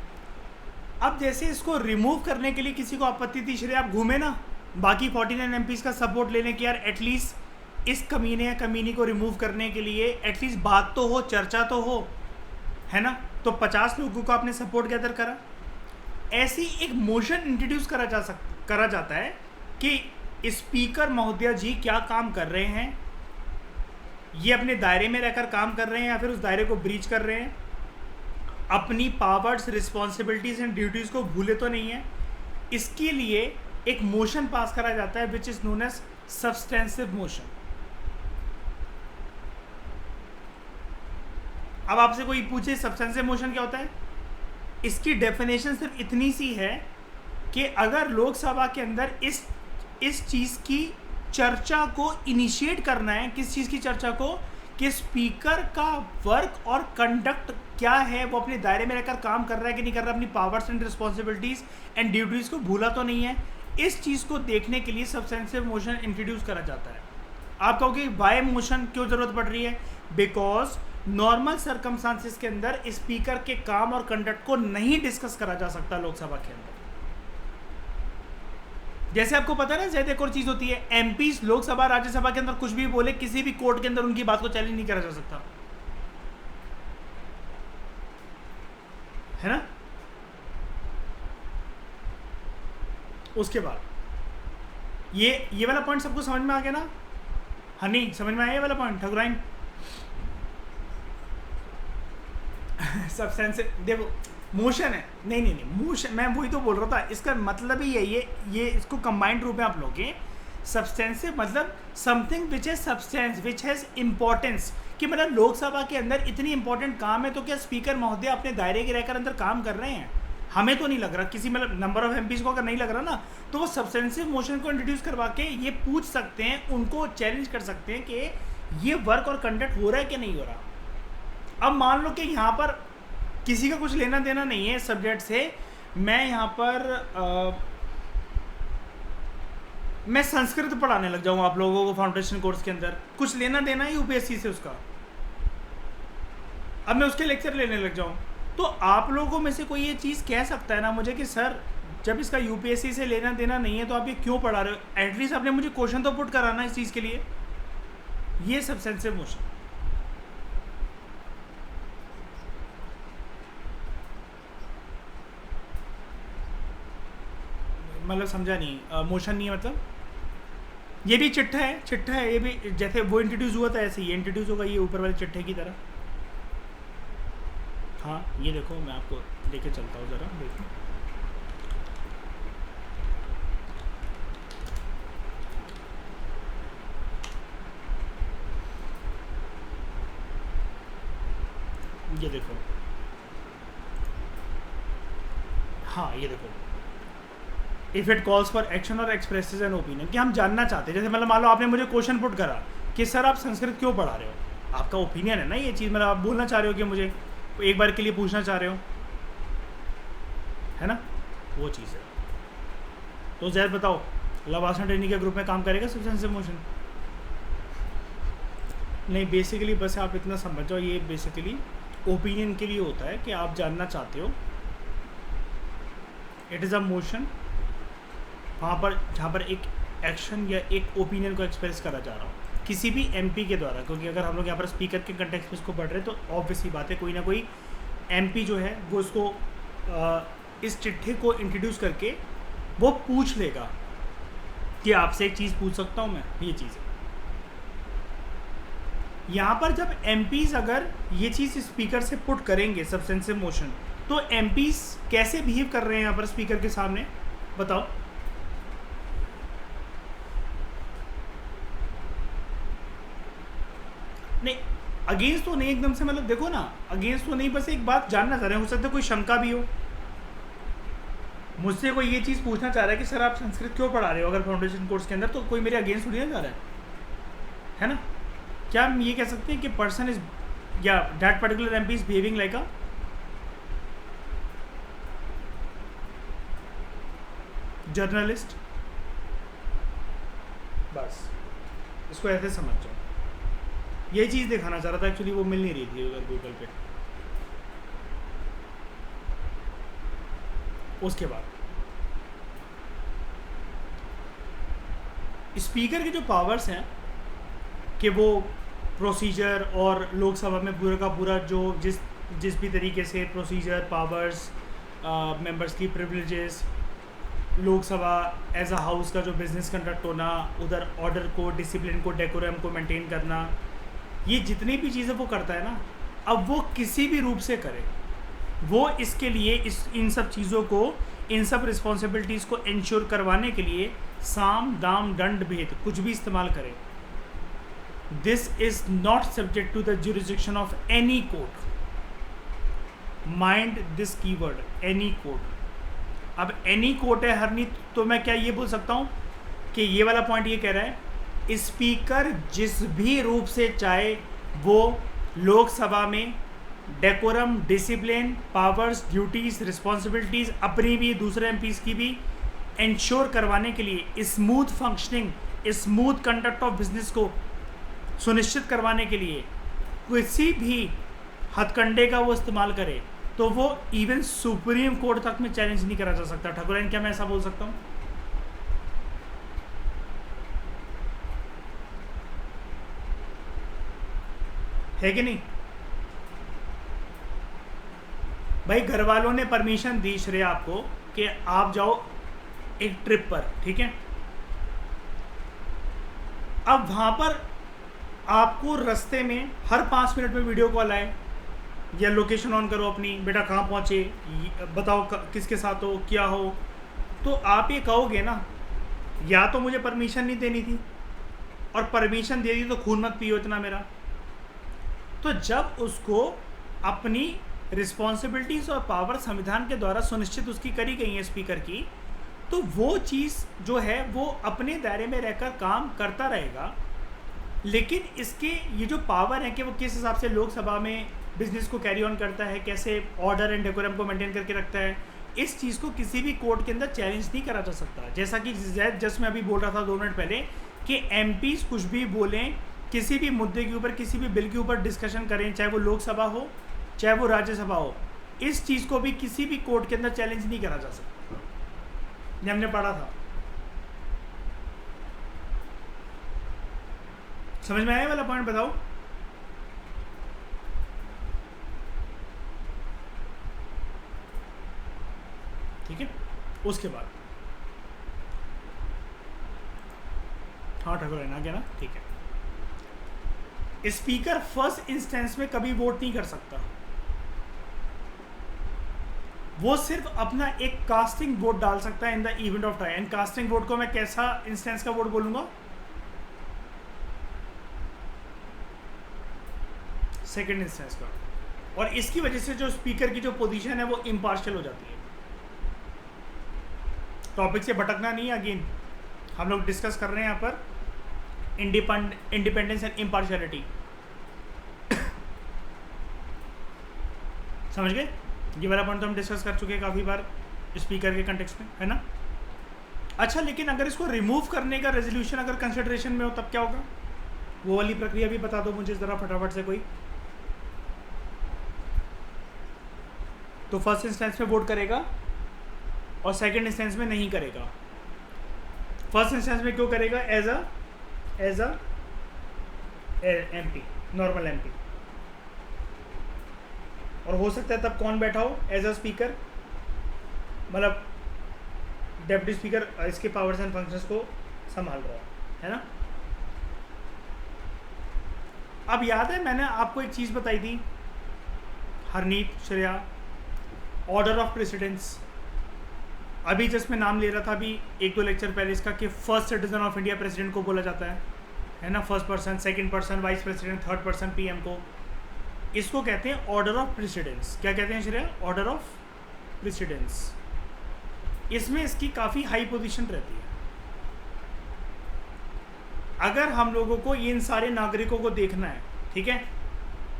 अब जैसे इसको रिमूव करने के लिए किसी को आपत्ति थी, श्रेय आप घूमे ना बाकी 49 एमपीज का सपोर्ट लेने की, यार एटलीस्ट इस कमीने या कमीनी को रिमूव करने के लिए एटलीस्ट बात तो हो, चर्चा तो हो, है ना। तो 50 लोगों को आपने सपोर्ट गैदर करा, ऐसी एक मोशन इंट्रोड्यूस करा जाता है कि स्पीकर महोदया जी क्या काम कर रहे हैं, ये अपने दायरे में रहकर काम कर रहे हैं या फिर उस दायरे को ब्रीच कर रहे हैं, अपनी पावर्स, रिस्पॉन्सिबिलिटीज एंड ड्यूटीज़ को भूले तो नहीं है। इसके लिए एक मोशन पास करा जाता है which is known as substantive motion. अब आपसे कोई पूछे सब्सटेंसिव मोशन क्या होता है, इसकी डेफिनेशन सिर्फ इतनी सी है कि अगर लोकसभा के अंदर इस चीज़ की चर्चा को इनिशिएट करना है। किस चीज़ की चर्चा को? कि स्पीकर का वर्क और कंडक्ट क्या है, वो अपने दायरे में रहकर काम कर रहा है कि नहीं कर रहा, अपनी powers and responsibilities and duties को भूला तो नहीं है। इस चीज़ को देखने के लिए सब्सटेंसिव मोशन इंट्रोड्यूस करा जाता है। आप कहोगे वाई मोशन क्यों ज़रूरत पड़ रही है? बिकॉज नॉर्मल सर्कमस्टांसिस के अंदर स्पीकर के काम और कंडक्ट को नहीं डिस्कस करा जा सकता लोकसभा के अंदर। जैसे आपको पता है ना, शायद एक और चीज़ होती है, एमपीज लोकसभा राज्यसभा के अंदर कुछ भी बोले, किसी भी कोर्ट के अंदर उनकी बात को चैलेंज नहीं करा जा सकता, है ना। उसके बाद ये वाला पॉइंट सबको समझ में आ गया ना? हनी समझ में आया ये वाला पॉइंट? ठकुराइन सब्सटेंसिव देखो मोशन है, नहीं मोशन, मैं वही तो बोल रहा था, इसका मतलब ही यही है। ये इसको कंबाइंड रूप में आप लोगे। सब्सटेंसिव मतलब something which has substance, which has importance, कि मतलब लोकसभा के अंदर इतनी इंपॉर्टेंट काम है तो क्या स्पीकर महोदय अपने दायरे के रहकर अंदर काम कर रहे हैं? हमें तो नहीं लग रहा, किसी मतलब नंबर ऑफ एमपीज को अगर नहीं लग रहा ना, तो वो सब्सटेंसिव मोशन को इंट्रोड्यूस करवा के ये पूछ सकते हैं, उनको चैलेंज कर सकते हैं कि ये वर्क और कंडक्ट हो रहा है कि नहीं हो रहा। अब मान लो कि यहाँ पर किसी का कुछ लेना देना नहीं है सब्जेक्ट से, मैं यहाँ पर मैं संस्कृत पढ़ाने लग जाऊँ आप लोगों को फाउंडेशन कोर्स के अंदर, कुछ लेना देना है यूपीएससी से उसका, अब मैं उसके लेक्चर लेने लग जाऊँ, तो आप लोगों में से कोई ये चीज़ कह सकता है ना मुझे कि सर जब इसका यूपीएससी से लेना देना नहीं है तो आप ये क्यों पढ़ा रहे हो? एटलीस्ट आपने मुझे क्वेश्चन तो पुट कराना इस चीज़ के लिए। ये सब्सटेंसिव मोशन। मतलब समझा नहीं, मोशन नहीं है मतलब ये भी चिट्ठा है, ये भी जैसे वो इंट्रोड्यूस हुआ था ऐसे ये इंट्रोड्यूस होगा, ये ऊपर वाले चिट्ठे की तरह। हाँ ये देखो, मैं आपको लेके चलता हूँ ज़रा, देखो ये देखो, हाँ ये देखो, if it calls for action और एक्सप्रेसेस एन ओपिनियन, कि हम जानना चाहते हैं, जैसे मतलब मान लो आपने मुझे क्वेश्चन पुट करा कि सर आप संस्कृत क्यों पढ़ा रहे हो, आपका ओपिनियन है ना ये चीज़, मतलब आप बोलना चाह रहे हो कि मुझे एक बार के लिए पूछना चाह रहे हो, है ना, वो चीज़ है। तो जैद बताओ, लवासन ट्रेनिंग के ग्रुप में काम करेगा सब्सटेंसिव मोशन? नहीं, बेसिकली बस आप इतना समझ जाओ, ये बेसिकली ओपिनियन के लिए होता है कि आप जानना चाहते हो, इट इज़ अ मोशन वहाँ पर जहाँ पर एक एक्शन या एक ओपिनियन को एक्सप्रेस करा जा रहा हो किसी भी एमपी के द्वारा, क्योंकि अगर हम लोग यहाँ पर स्पीकर के कंटेक्स्ट में इसको पढ़ रहे हैं तो ऑब्वियसली बात है कोई ना कोई एमपी जो है वो इसको इस चिट्ठे को इंट्रोड्यूस करके वो पूछ लेगा कि आपसे एक चीज़ पूछ सकता हूँ मैं, ये चीज़ है। यहाँ पर जब एमपीज अगर ये चीज़ स्पीकर से पुट करेंगे सब्सटेंसिव मोशन, तो एमपीज कैसे बिहेव कर रहे हैं यहाँ पर स्पीकर के सामने बताओ? नहीं, अगेंस्ट तो नहीं एकदम से, मतलब देखो ना, अगेंस्ट तो नहीं, बस एक बात जानना चाह रहे हैं, हो सकता है कोई शंका भी हो, मुझसे कोई ये चीज़ पूछना चाह रहा है कि सर आप संस्कृत क्यों पढ़ा रहे हो अगर फाउंडेशन कोर्स के अंदर, तो कोई मेरे अगेंस्ट थोड़ी ना जा रहा है ना। क्या हम ये कह सकते हैं कि पर्सन इज या that particular MP is behaving like a journalist? बस इसको ऐसे समझ जाओ, ये चीज़ दिखाना चाह रहा था, एक्चुअली वो मिल नहीं रही थी उधर गूगल पे। उसके बाद स्पीकर के जो पावर्स हैं कि वो प्रोसीजर और लोकसभा में पूरा का पूरा जो जिस भी तरीके से प्रोसीजर, पावर्स, मेंबर्स की privileges, Lok Sabha as a house का जो बिजनेस कंडक्ट होना, उधर ऑर्डर को, डिसिप्लिन को, डेकोरम को मेंटेन करना, ये जितनी भी चीज़ें वो करता है ना, अब वो किसी भी रूप से करे, वो इसके लिए इन सब चीज़ों को, इन सब रिस्पॉन्सिबिलिटीज़ को इंश्योर करवाने के लिए साम दाम दंड भेद कुछ भी इस्तेमाल करे। This is not subject to the jurisdiction of any court. Mind this keyword, any court. अब एनी कोर्ट है हरनी, तो मैं क्या ये बोल सकता हूँ कि ये वाला पॉइंट ये कह रहा है स्पीकर जिस भी रूप से चाहे वो लोकसभा में decorum, discipline, powers, duties, responsibilities अपनी भी दूसरे एमपीज की भी इंश्योर करवाने के लिए, smooth functioning, smooth conduct of business को सुनिश्चित करवाने के लिए किसी भी हथकंडे का वो इस्तेमाल करे तो वो इवन सुप्रीम कोर्ट तक में चैलेंज नहीं करा जा सकता। ठाकुराइन, क्या मैं ऐसा बोल सकता हूँ? है कि नहीं भाई? घर वालों ने परमिशन दी श्रेया आपको कि आप जाओ एक ट्रिप पर, ठीक है? अब वहां पर आपको रास्ते में हर 5 मिनट में वीडियो कॉल आए या लोकेशन ऑन करो अपनी, बेटा कहाँ पहुँचे, बताओ किसके साथ हो, क्या हो, तो आप ये कहोगे ना, या तो मुझे परमिशन नहीं देनी थी, और परमिशन दे दी तो खून मत पियो इतना मेरा। तो जब उसको अपनी रिस्पॉन्सिबिलिटीज़ और पावर संविधान के द्वारा सुनिश्चित उसकी करी गई है स्पीकर की, तो वो चीज़ जो है वो अपने दायरे में रहकर काम करता रहेगा। लेकिन इसके ये जो पावर है कि वो किस हिसाब से लोकसभा में बिजनेस को कैरी ऑन करता है, कैसे ऑर्डर एंड डेकोरम को मेंटेन करके रखता है, इस चीज़ को किसी भी कोर्ट के अंदर चैलेंज नहीं करा जा सकता। जैसा कि जस्ट मैं अभी बोल रहा था 2 मिनट पहले कि एमपीज कुछ भी बोलें, किसी भी मुद्दे के ऊपर, किसी भी बिल के ऊपर डिस्कशन करें, चाहे वो लोकसभा हो चाहे वो राज्यसभा हो, इस चीज़ को भी किसी भी कोर्ट के अंदर चैलेंज नहीं करा जा सकता। ये हमने पढ़ा था। समझ में आया वाला पॉइंट? बताओ। ठीक है, उसके बाद हाँ ठाकुर है ना, क्या ना, ठीक है। स्पीकर फर्स्ट इंस्टेंस में कभी वोट नहीं कर सकता, वो सिर्फ अपना एक कास्टिंग वोट डाल सकता है in the event of time. And casting vote को मैं कैसा इंस्टेंस का वोट बोलूंगा? सेकंड इंस्टेंस का। और इसकी वजह से जो स्पीकर की जो पोजीशन है वो इम्पार्शियल हो जाती है। टॉपिक से भटकना नहीं है, अगेन हम लोग डिस्कस कर रहे हैं यहाँ पर इंडिपेंडेंस एंड इम्पार्शियलिटी। समझ गए? ये वाला पॉइंट तो हम डिस्कस कर चुके हैं काफ़ी बार स्पीकर के कंटेक्स्ट में, है ना? अच्छा, लेकिन अगर इसको रिमूव करने का रेजोल्यूशन अगर कंसिडरेशन में हो तब क्या होगा? वो वाली प्रक्रिया भी बता दो मुझे ज़रा फटाफट से कोई। तो फर्स्ट इंस्टेंस में वोट करेगा और सेकंड इंस्टेंस में नहीं करेगा। फर्स्ट इंस्टेंस में क्यों करेगा? As a MP, normal MP. और हो सकता है तब कौन बैठा हो? एज अ स्पीकर, मतलब डेप्यूटी स्पीकर इसके पावर्स एंड फंक्शंस को संभाल रहा है ना? अब याद है मैंने आपको एक चीज़ बताई थी, Harneet, Shreya, order of precedence. अभी जस्ट मैं नाम ले रहा था अभी 1-2 लेक्चर पहले इसका कि first citizen of India president को बोला जाता है ना? First person, second person vice president, third person PM को। इसको कहते हैं ऑर्डर ऑफ प्रेसिडेंस। क्या कहते हैं श्रेया? Order of precedence. इसमें इसकी काफ़ी हाई पोजीशन रहती है। अगर हम लोगों को इन सारे नागरिकों को देखना है, ठीक है,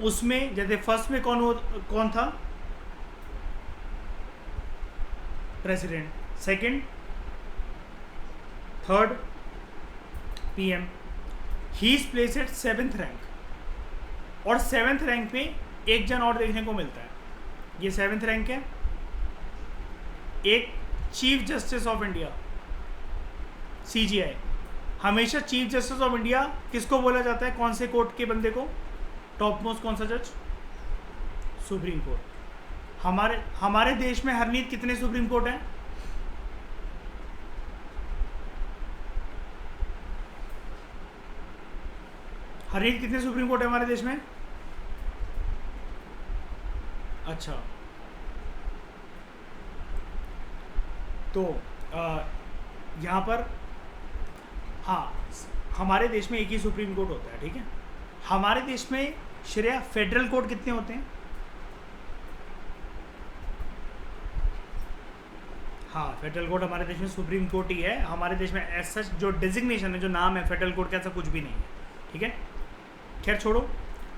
उसमें जैसे फर्स्ट में कौन था? President, second, third PM. He is place at 7th rank, और 7th रैंक पे एक जन और देखने को मिलता है। ये 7th रैंक है, एक chief justice of India, CGI. हमेशा चीफ जस्टिस ऑफ इंडिया किसको बोला जाता है? कौन से कोर्ट के बंदे को? टॉप मोस्ट कौन सा जज? Supreme court. हमारे देश में हरनीत कितने सुप्रीम कोर्ट हैं? हरनीत कितने सुप्रीम कोर्ट है हमारे देश में? अच्छा, तो यहाँ पर हाँ, हमारे देश में एक ही सुप्रीम कोर्ट होता है, ठीक है। हमारे देश में श्रेया फेडरल कोर्ट कितने होते हैं? हाँ, फेडरल कोर्ट हमारे देश में सुप्रीम कोर्ट ही है। हमारे देश में ऐसा जो डिजिग्नेशन है, जो नाम है फेडरल कोर्ट का, ऐसा कुछ भी नहीं है। ठीक है, खैर छोड़ो।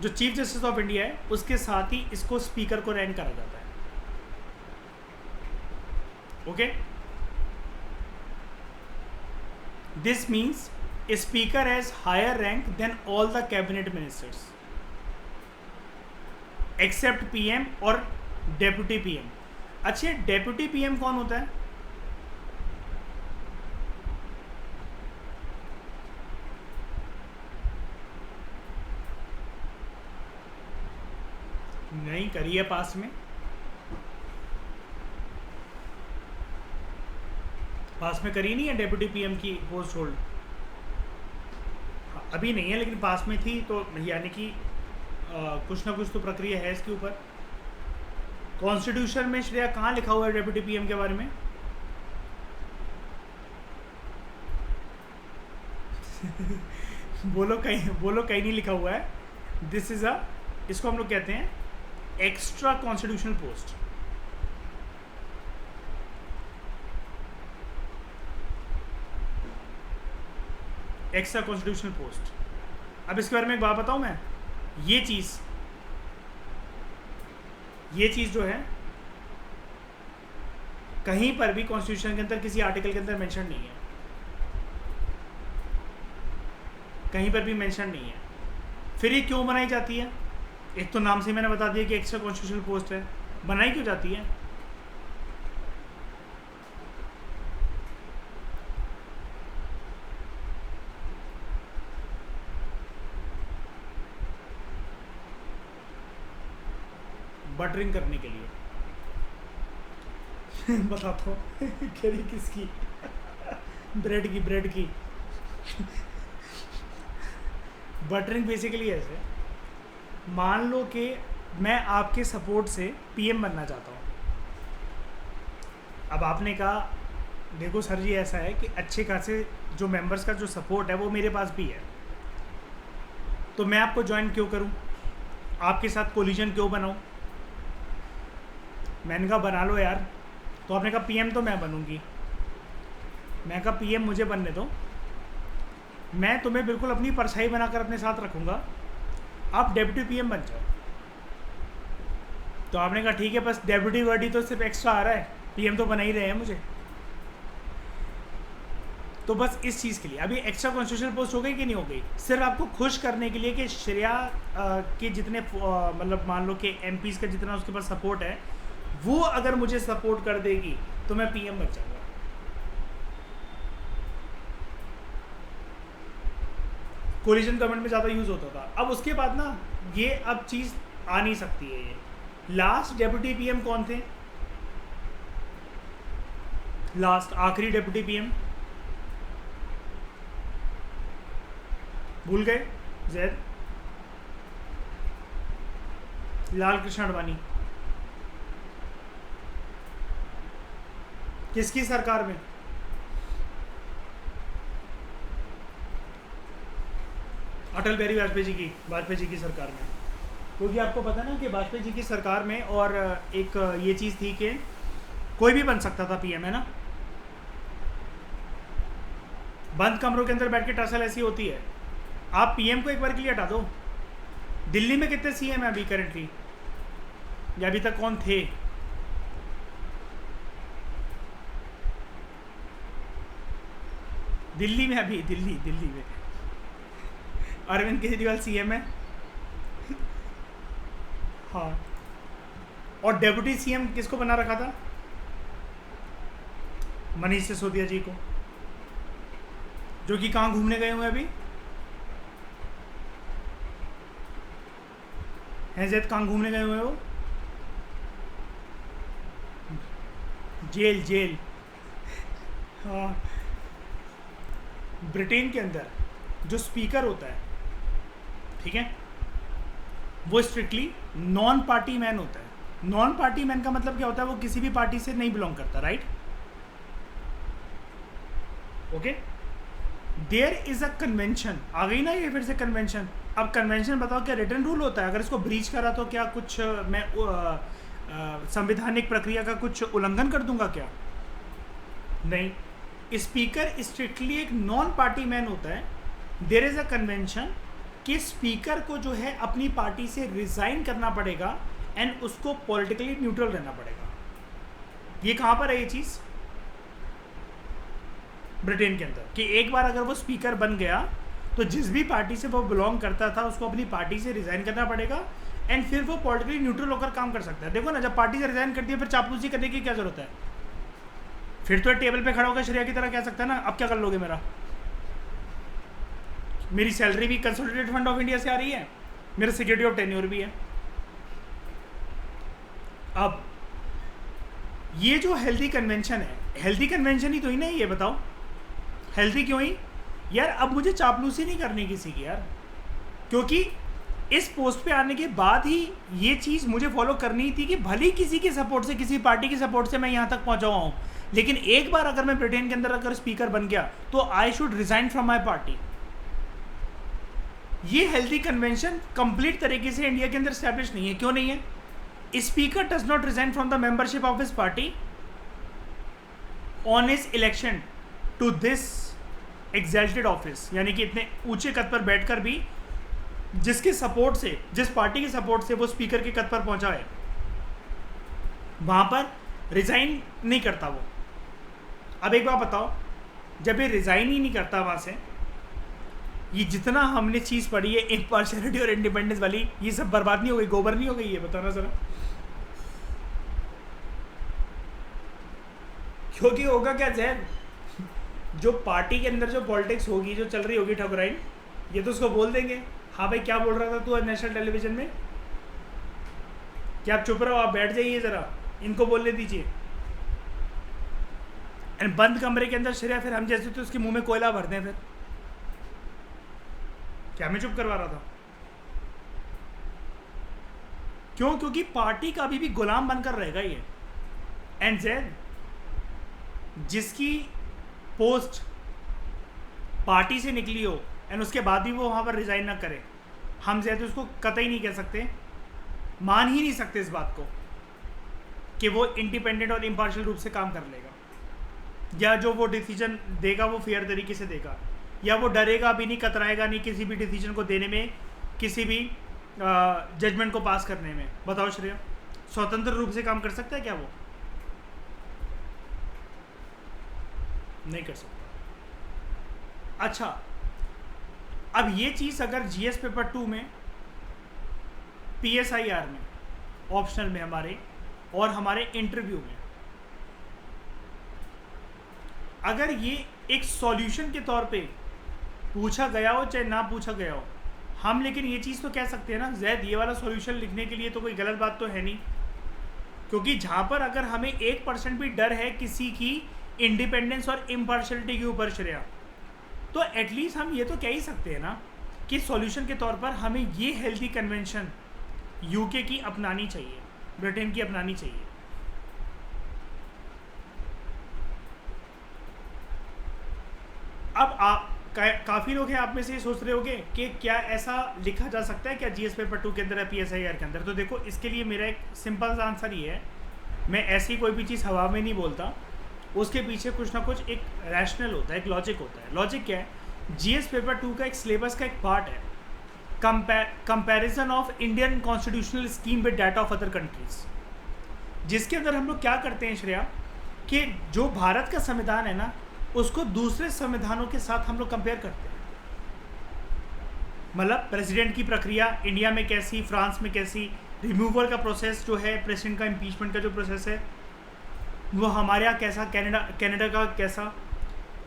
जो चीफ जस्टिस ऑफ इंडिया है उसके साथ ही इसको स्पीकर को रैंक करा जाता है। Okay, this means speaker has higher rank than all the cabinet ministers except PM और डेप्यूटी पीएम। अच्छा, डेप्यूटी पीएम कौन होता है? नहीं करी है पास में, पास में करी नहीं है डेप्यूटी पीएम की पोस्ट होल्ड। अभी नहीं है लेकिन पास में थी, तो यानी कि कुछ ना कुछ तो प्रक्रिया है इसके ऊपर। कॉन्स्टिट्यूशन में श्रेया कहाँ लिखा हुआ है डेप्यूटी पीएम के बारे में? बोलो कहीं नहीं लिखा हुआ है। दिस इज अ, इसको हम लोग कहते हैं extra constitutional post. Extra constitutional post. अब इसके बारे में एक बात बताऊं मैं, ये चीज़ जो है कहीं पर भी कॉन्स्टिट्यूशन के अंदर किसी आर्टिकल के अंदर मेंशन नहीं है, कहीं पर भी मेंशन नहीं है। फिर ये क्यों बनाई जाती है? एक तो नाम से मैंने बता दिया कि एक्स्ट्रा कॉन्स्टिट्यूशनल पोस्ट है। बनाई क्यों जाती है? बटरिंग करने के लिए। बताता हूँ। करी किसकी? ब्रेड की बटरिंग बेसिकली ऐसे, मान लो कि मैं आपके सपोर्ट से पीएम बनना चाहता हूँ। अब आपने कहा देखो सर जी ऐसा है कि अच्छे खासे जो मेंबर्स का जो सपोर्ट है वो मेरे पास भी है, तो मैं आपको ज्वाइन क्यों करूँ, आपके साथ कोलिजन क्यों बनाऊँ? मैंने कहा बना लो यार। तो आपने कहा पीएम तो मैं बनूंगी। मैं कहा पीएम मुझे बनने दो, मैं तुम्हें बिल्कुल अपनी परछाई बनाकर अपने साथ रखूँगा, आप डेप्यूटी पीएम बन जाओ। तो आपने कहा ठीक है, बस डेप्यूटी वर्डी तो सिर्फ एक्स्ट्रा आ रहा है, पीएम तो बना ही रहे हैं मुझे। तो बस इस चीज़ के लिए अभी एक्स्ट्रा कॉन्स्टिट्यूशनल पोस्ट हो गई कि नहीं हो गई? सिर्फ आपको खुश करने के लिए कि श्रेया के जितने मतलब मान लो कि एमपीज़ का जितना उसके पास सपोर्ट है, वो अगर मुझे सपोर्ट कर देगी तो मैं पीएम बन जाऊंगा। कोलिजन गवर्नमेंट में ज़्यादा यूज़ होता था। अब उसके बाद ना ये अब चीज़ आ नहीं सकती है। ये लास्ट डेप्यूटी पीएम कौन थे? लास्ट आखिरी डेप्यूटी पीएम भूल गए? जैद लाल कृष्ण आडवाणी। किसकी सरकार में? अटल बिहारी वाजपेयी जी की सरकार में। क्योंकि आपको पता ना कि वाजपेयी जी की सरकार में और एक ये चीज़ थी कि कोई भी बन सकता था पीएम, है ना। बंद कमरों के अंदर बैठ के टसल ऐसी होती है। आप पीएम को एक बार के लिए हटा दो। दिल्ली में कितने सीएम हैं अभी करेंटली, या अभी तक कौन थे? दिल्ली में अभी दिल्ली में अरविंद केजरीवाल सीएम है। हाँ, और डेप्यूटी सीएम किसको बना रखा था? मनीष सिसोदिया जी को, जो कि कहाँ घूमने गए हुए अभी हैं? जैद कहाँ घूमने गए हुए वो? जेल। हाँ, ब्रिटेन के अंदर जो स्पीकर होता है, ठीक है, वो स्ट्रिक्टली नॉन पार्टी मैन होता है। नॉन पार्टी मैन का मतलब क्या होता है? वो किसी भी पार्टी से नहीं बिलोंग करता, right? Okay, there is a convention. आ गई ना ये फिर से कन्वेंशन। अब कन्वेंशन बताओ क्या रिटर्न रूल होता है? अगर इसको ब्रीच करा तो क्या कुछ मैं संवैधानिक प्रक्रिया का कुछ उल्लंघन कर दूंगा क्या? नहीं, स्पीकर स्ट्रिक्टली एक नॉन पार्टी मैन होता है. देयर इज़ अ कन्वेंशन कि स्पीकर को जो है अपनी पार्टी से रिज़ाइन करना पड़ेगा एंड उसको पॉलिटिकली न्यूट्रल रहना पड़ेगा. ये कहाँ पर है ये चीज़? ब्रिटेन के अंदर. कि एक बार अगर वो स्पीकर बन गया तो जिस भी पार्टी से वो बिलोंग करता था उसको अपनी पार्टी से रिज़ाइन करना पड़ेगा एंड फिर वो पॉलिटिकली न्यूट्रल होकर काम कर सकता है. देखो ना, जब पार्टी से रिज़ाइन करती है फिर चापलूसी करने की क्या जरूरत है? फिर तो टेबल पे खड़ा होकर श्रेया की तरह कह सकता है ना, अब क्या कर लोगे मेरा? मेरी सैलरी भी कंसोलिडेटेड फंड ऑफ इंडिया से आ रही है, मेरा सिक्योरिटी ऑफ टेन्योर भी है. अब ये जो हेल्दी कन्वेंशन है, हेल्दी कन्वेंशन ही तो ही नहीं, ये बताओ हेल्दी क्यों ही यार? अब मुझे चापलूसी नहीं करनी किसी की यार, क्योंकि इस पोस्ट पे आने के बाद ही ये चीज़ मुझे फॉलो करनी थी कि भले किसी के सपोर्ट से, किसी पार्टी के सपोर्ट से मैं यहाँ तक पहुँचा हुआ हूँ, लेकिन एक बार अगर मैं ब्रिटेन के अंदर अगर स्पीकर बन गया तो I should resign from my party. ये हेल्दी कन्वेंशन कंप्लीट तरीके से इंडिया के अंदर स्टैब्लिश नहीं है. क्यों नहीं है? Speaker does not resign from the membership of his party on his election to this exalted office. यानी कि इतने ऊंचे कद पर बैठकर भी जिसके सपोर्ट से, जिस पार्टी के सपोर्ट से वो स्पीकर के कद पर पहुंचा है, वहां पर रिजाइन नहीं करता वो. अब एक बात बताओ, जब ये रिजाइन ही नहीं करता वहां से, ये जितना हमने चीज़ पढ़ी है इम्पार्शियलिटी और इंडिपेंडेंस वाली, ये सब बर्बाद नहीं हो गई, गोबर नहीं हो गई? ये बताना जरा. क्योंकि होगा क्या जैन, जो पार्टी के अंदर जो पॉलिटिक्स होगी, जो चल रही होगी ठकुराइन, ये तो उसको बोल देंगे, हाँ भाई क्या बोल रहा था तू नेशनल टेलीविजन में, क्या आप चुप रहो, आप बैठ जाइए ज़रा, इनको बोलने दीजिए. एंड बंद कमरे के अंदर श्रेया फिर हम जैसे तो उसके मुंह में कोयला भरते हैं. फिर क्या मैं चुप करवा रहा था? क्यों? क्योंकि पार्टी का अभी भी गुलाम बनकर रहेगा ये. एंड जैन जिसकी पोस्ट पार्टी से निकली हो एंड उसके बाद भी वो वहाँ पर रिज़ाइन ना करे, हम जैसे तो उसको कतई नहीं कह सकते, मान ही नहीं सकते इस बात को कि वो इंडिपेंडेंट और इम्पार्शियल रूप से काम कर लेगा, या जो वो डिसीजन देगा वो फेयर तरीके से देगा, या वो डरेगा भी नहीं, कतराएगा नहीं किसी भी डिसीजन को देने में, किसी भी जजमेंट को पास करने में. बताओ श्रेया, स्वतंत्र रूप से काम कर सकता है क्या? वो नहीं कर सकता. अच्छा, अब ये चीज़ अगर जीएस पेपर 2 में, पीएसआईआर में, ऑप्शनल में हमारे और हमारे इंटरव्यू में अगर ये एक सॉल्यूशन के तौर पे पूछा गया हो चाहे ना पूछा गया हो, हम लेकिन ये चीज़ तो कह सकते हैं ना जैद, ये वाला सॉल्यूशन लिखने के लिए तो कोई गलत बात तो है नहीं. क्योंकि जहाँ पर अगर हमें 1% भी डर है किसी की इंडिपेंडेंस और इम्पार्शलिटी के ऊपर श्रेया, तो एटलीस्ट हम ये तो कह ही सकते हैं ना कि सॉल्यूशन के तौर पर हमें ये हेल्दी कन्वेंशन यूके की अपनानी चाहिए, ब्रिटेन की अपनानी चाहिए. अब आप काफ़ी लोग हैं आप में से ये सोच रहे होंगे कि क्या ऐसा लिखा जा सकता है क्या जीएस पेपर 2 के अंदर या पीएसआईआर के अंदर? तो देखो, इसके लिए मेरा एक सिंपल सा आंसर ये है, मैं ऐसी कोई भी चीज़ हवा में नहीं बोलता, उसके पीछे कुछ ना कुछ एक रैशनल होता है, एक लॉजिक होता है. लॉजिक क्या है? जीएस पेपर 2 का एक सिलेबस का एक पार्ट है comparison of Indian constitutional scheme with data of other countries, जिसके अंदर हम लोग क्या करते हैं श्रेया कि जो भारत का संविधान है ना, उसको दूसरे संविधानों के साथ हम लोग कंपेयर करते हैं. मतलब प्रेसिडेंट की प्रक्रिया इंडिया में कैसी, फ्रांस में कैसी, रिमूवल का प्रोसेस जो है, प्रेसिडेंट का इम्पीचमेंट का जो प्रोसेस है वो हमारे यहाँ कैसा, कनाडा का कैसा.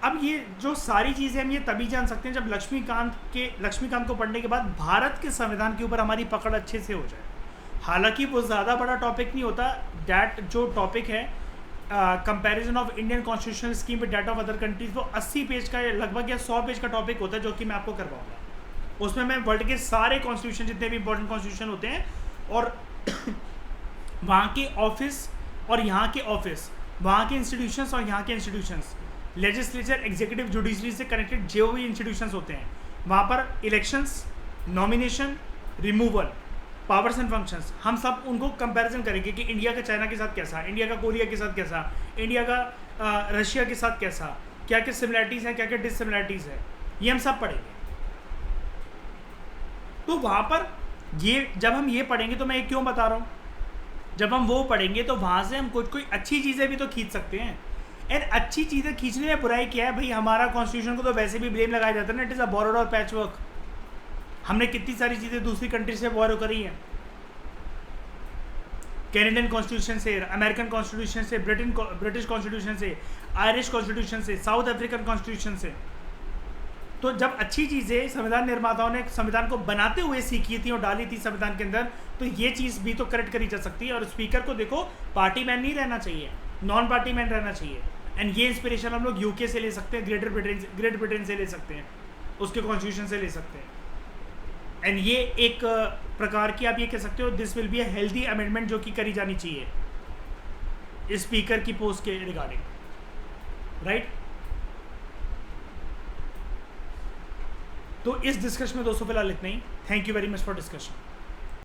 अब ये जो सारी चीज़ें हम ये तभी जान सकते हैं जब लक्ष्मीकांत को पढ़ने के बाद भारत के संविधान के ऊपर हमारी पकड़ अच्छे से हो जाए. हालांकि वो ज़्यादा बड़ा टॉपिक नहीं होता, डैट जो टॉपिक है comparison of Indian constitutional scheme with data of other countries, वो 80 पेज का लगभग या 100 पेज का टॉपिक होता है जो कि मैं आपको करवाऊंगा. उसमें मैं वर्ल्ड के सारे कॉन्स्टिट्यूशन, जितने भी इंपॉर्टेंट कॉन्स्टिट्यूशन होते हैं और वहाँ के ऑफिस और यहाँ के ऑफिस, वहाँ के इंस्टीट्यूशंस और यहाँ के इंस्टीट्यूशंस, लेजिस्लेचर, एग्जीक्यूटिव, जुडिशरी से कनेक्टेड जो भी इंस्टीट्यूशंस होते हैं, वहाँ पर elections, nomination, removal powers and functions, हम सब उनको कंपैरिजन करेंगे कि इंडिया का चाइना के साथ कैसा, इंडिया का कोरिया के साथ कैसा, इंडिया का रशिया के साथ कैसा, क्या क्या सिमिलैरिटीज़ हैं, क्या क्या डिससिमिलैरिटीज़ है, ये हम सब पढ़ेंगे। तो वहाँ पर ये जब हम ये पढ़ेंगे, तो मैं क्यों बता रहा हूँ, जब हम वो पढ़ेंगे तो वहाँ से हम कोई अच्छी चीज़ें भी तो खींच सकते हैं। एंड अच्छी चीज़ें खींचने में बुराई क्या है भाई, हमारा कॉन्स्टिट्यूशन को तो वैसे भी ब्लेम लगाया जाता है ना, इट इज़ अ बोरोड और पैच वर्क। हमने कितनी सारी चीज़ें दूसरी कंट्री से बोरो करी हैं, कैनेडियन कॉन्स्टिट्यूशन से, अमेरिकन कॉन्स्टिट्यूशन से, ब्रिटिश कॉन्स्टिट्यूशन से, आयरिश कॉन्स्टिट्यूशन से, साउथ अफ्रीकन कॉन्स्टिट्यूशन से। तो जब अच्छी चीज़ें संविधान निर्माताओं ने संविधान को बनाते हुए सीखी थी और डाली थी संविधान के अंदर, तो ये चीज़ भी तो करेक्ट करी जा सकती है। और स्पीकर को देखो पार्टी मैन नहीं रहना चाहिए, नॉन पार्टी मैन रहना चाहिए। एंड ये इंस्पिरेशन हम लोग यूके से ले सकते हैं, ग्रेट ब्रिटेन से ले सकते हैं, उसके कॉन्स्टिट्यूशन से ले सकते हैं। एंड ये एक प्रकार की आप ये कह सकते हो, this will be a healthy amendment जो कि करी जानी चाहिए स्पीकर की पोस्ट के रिगार्डिंग, राइट। तो इस डिस्कशन में दोस्तों फिलहाल इतना ही। Thank you very much for discussion.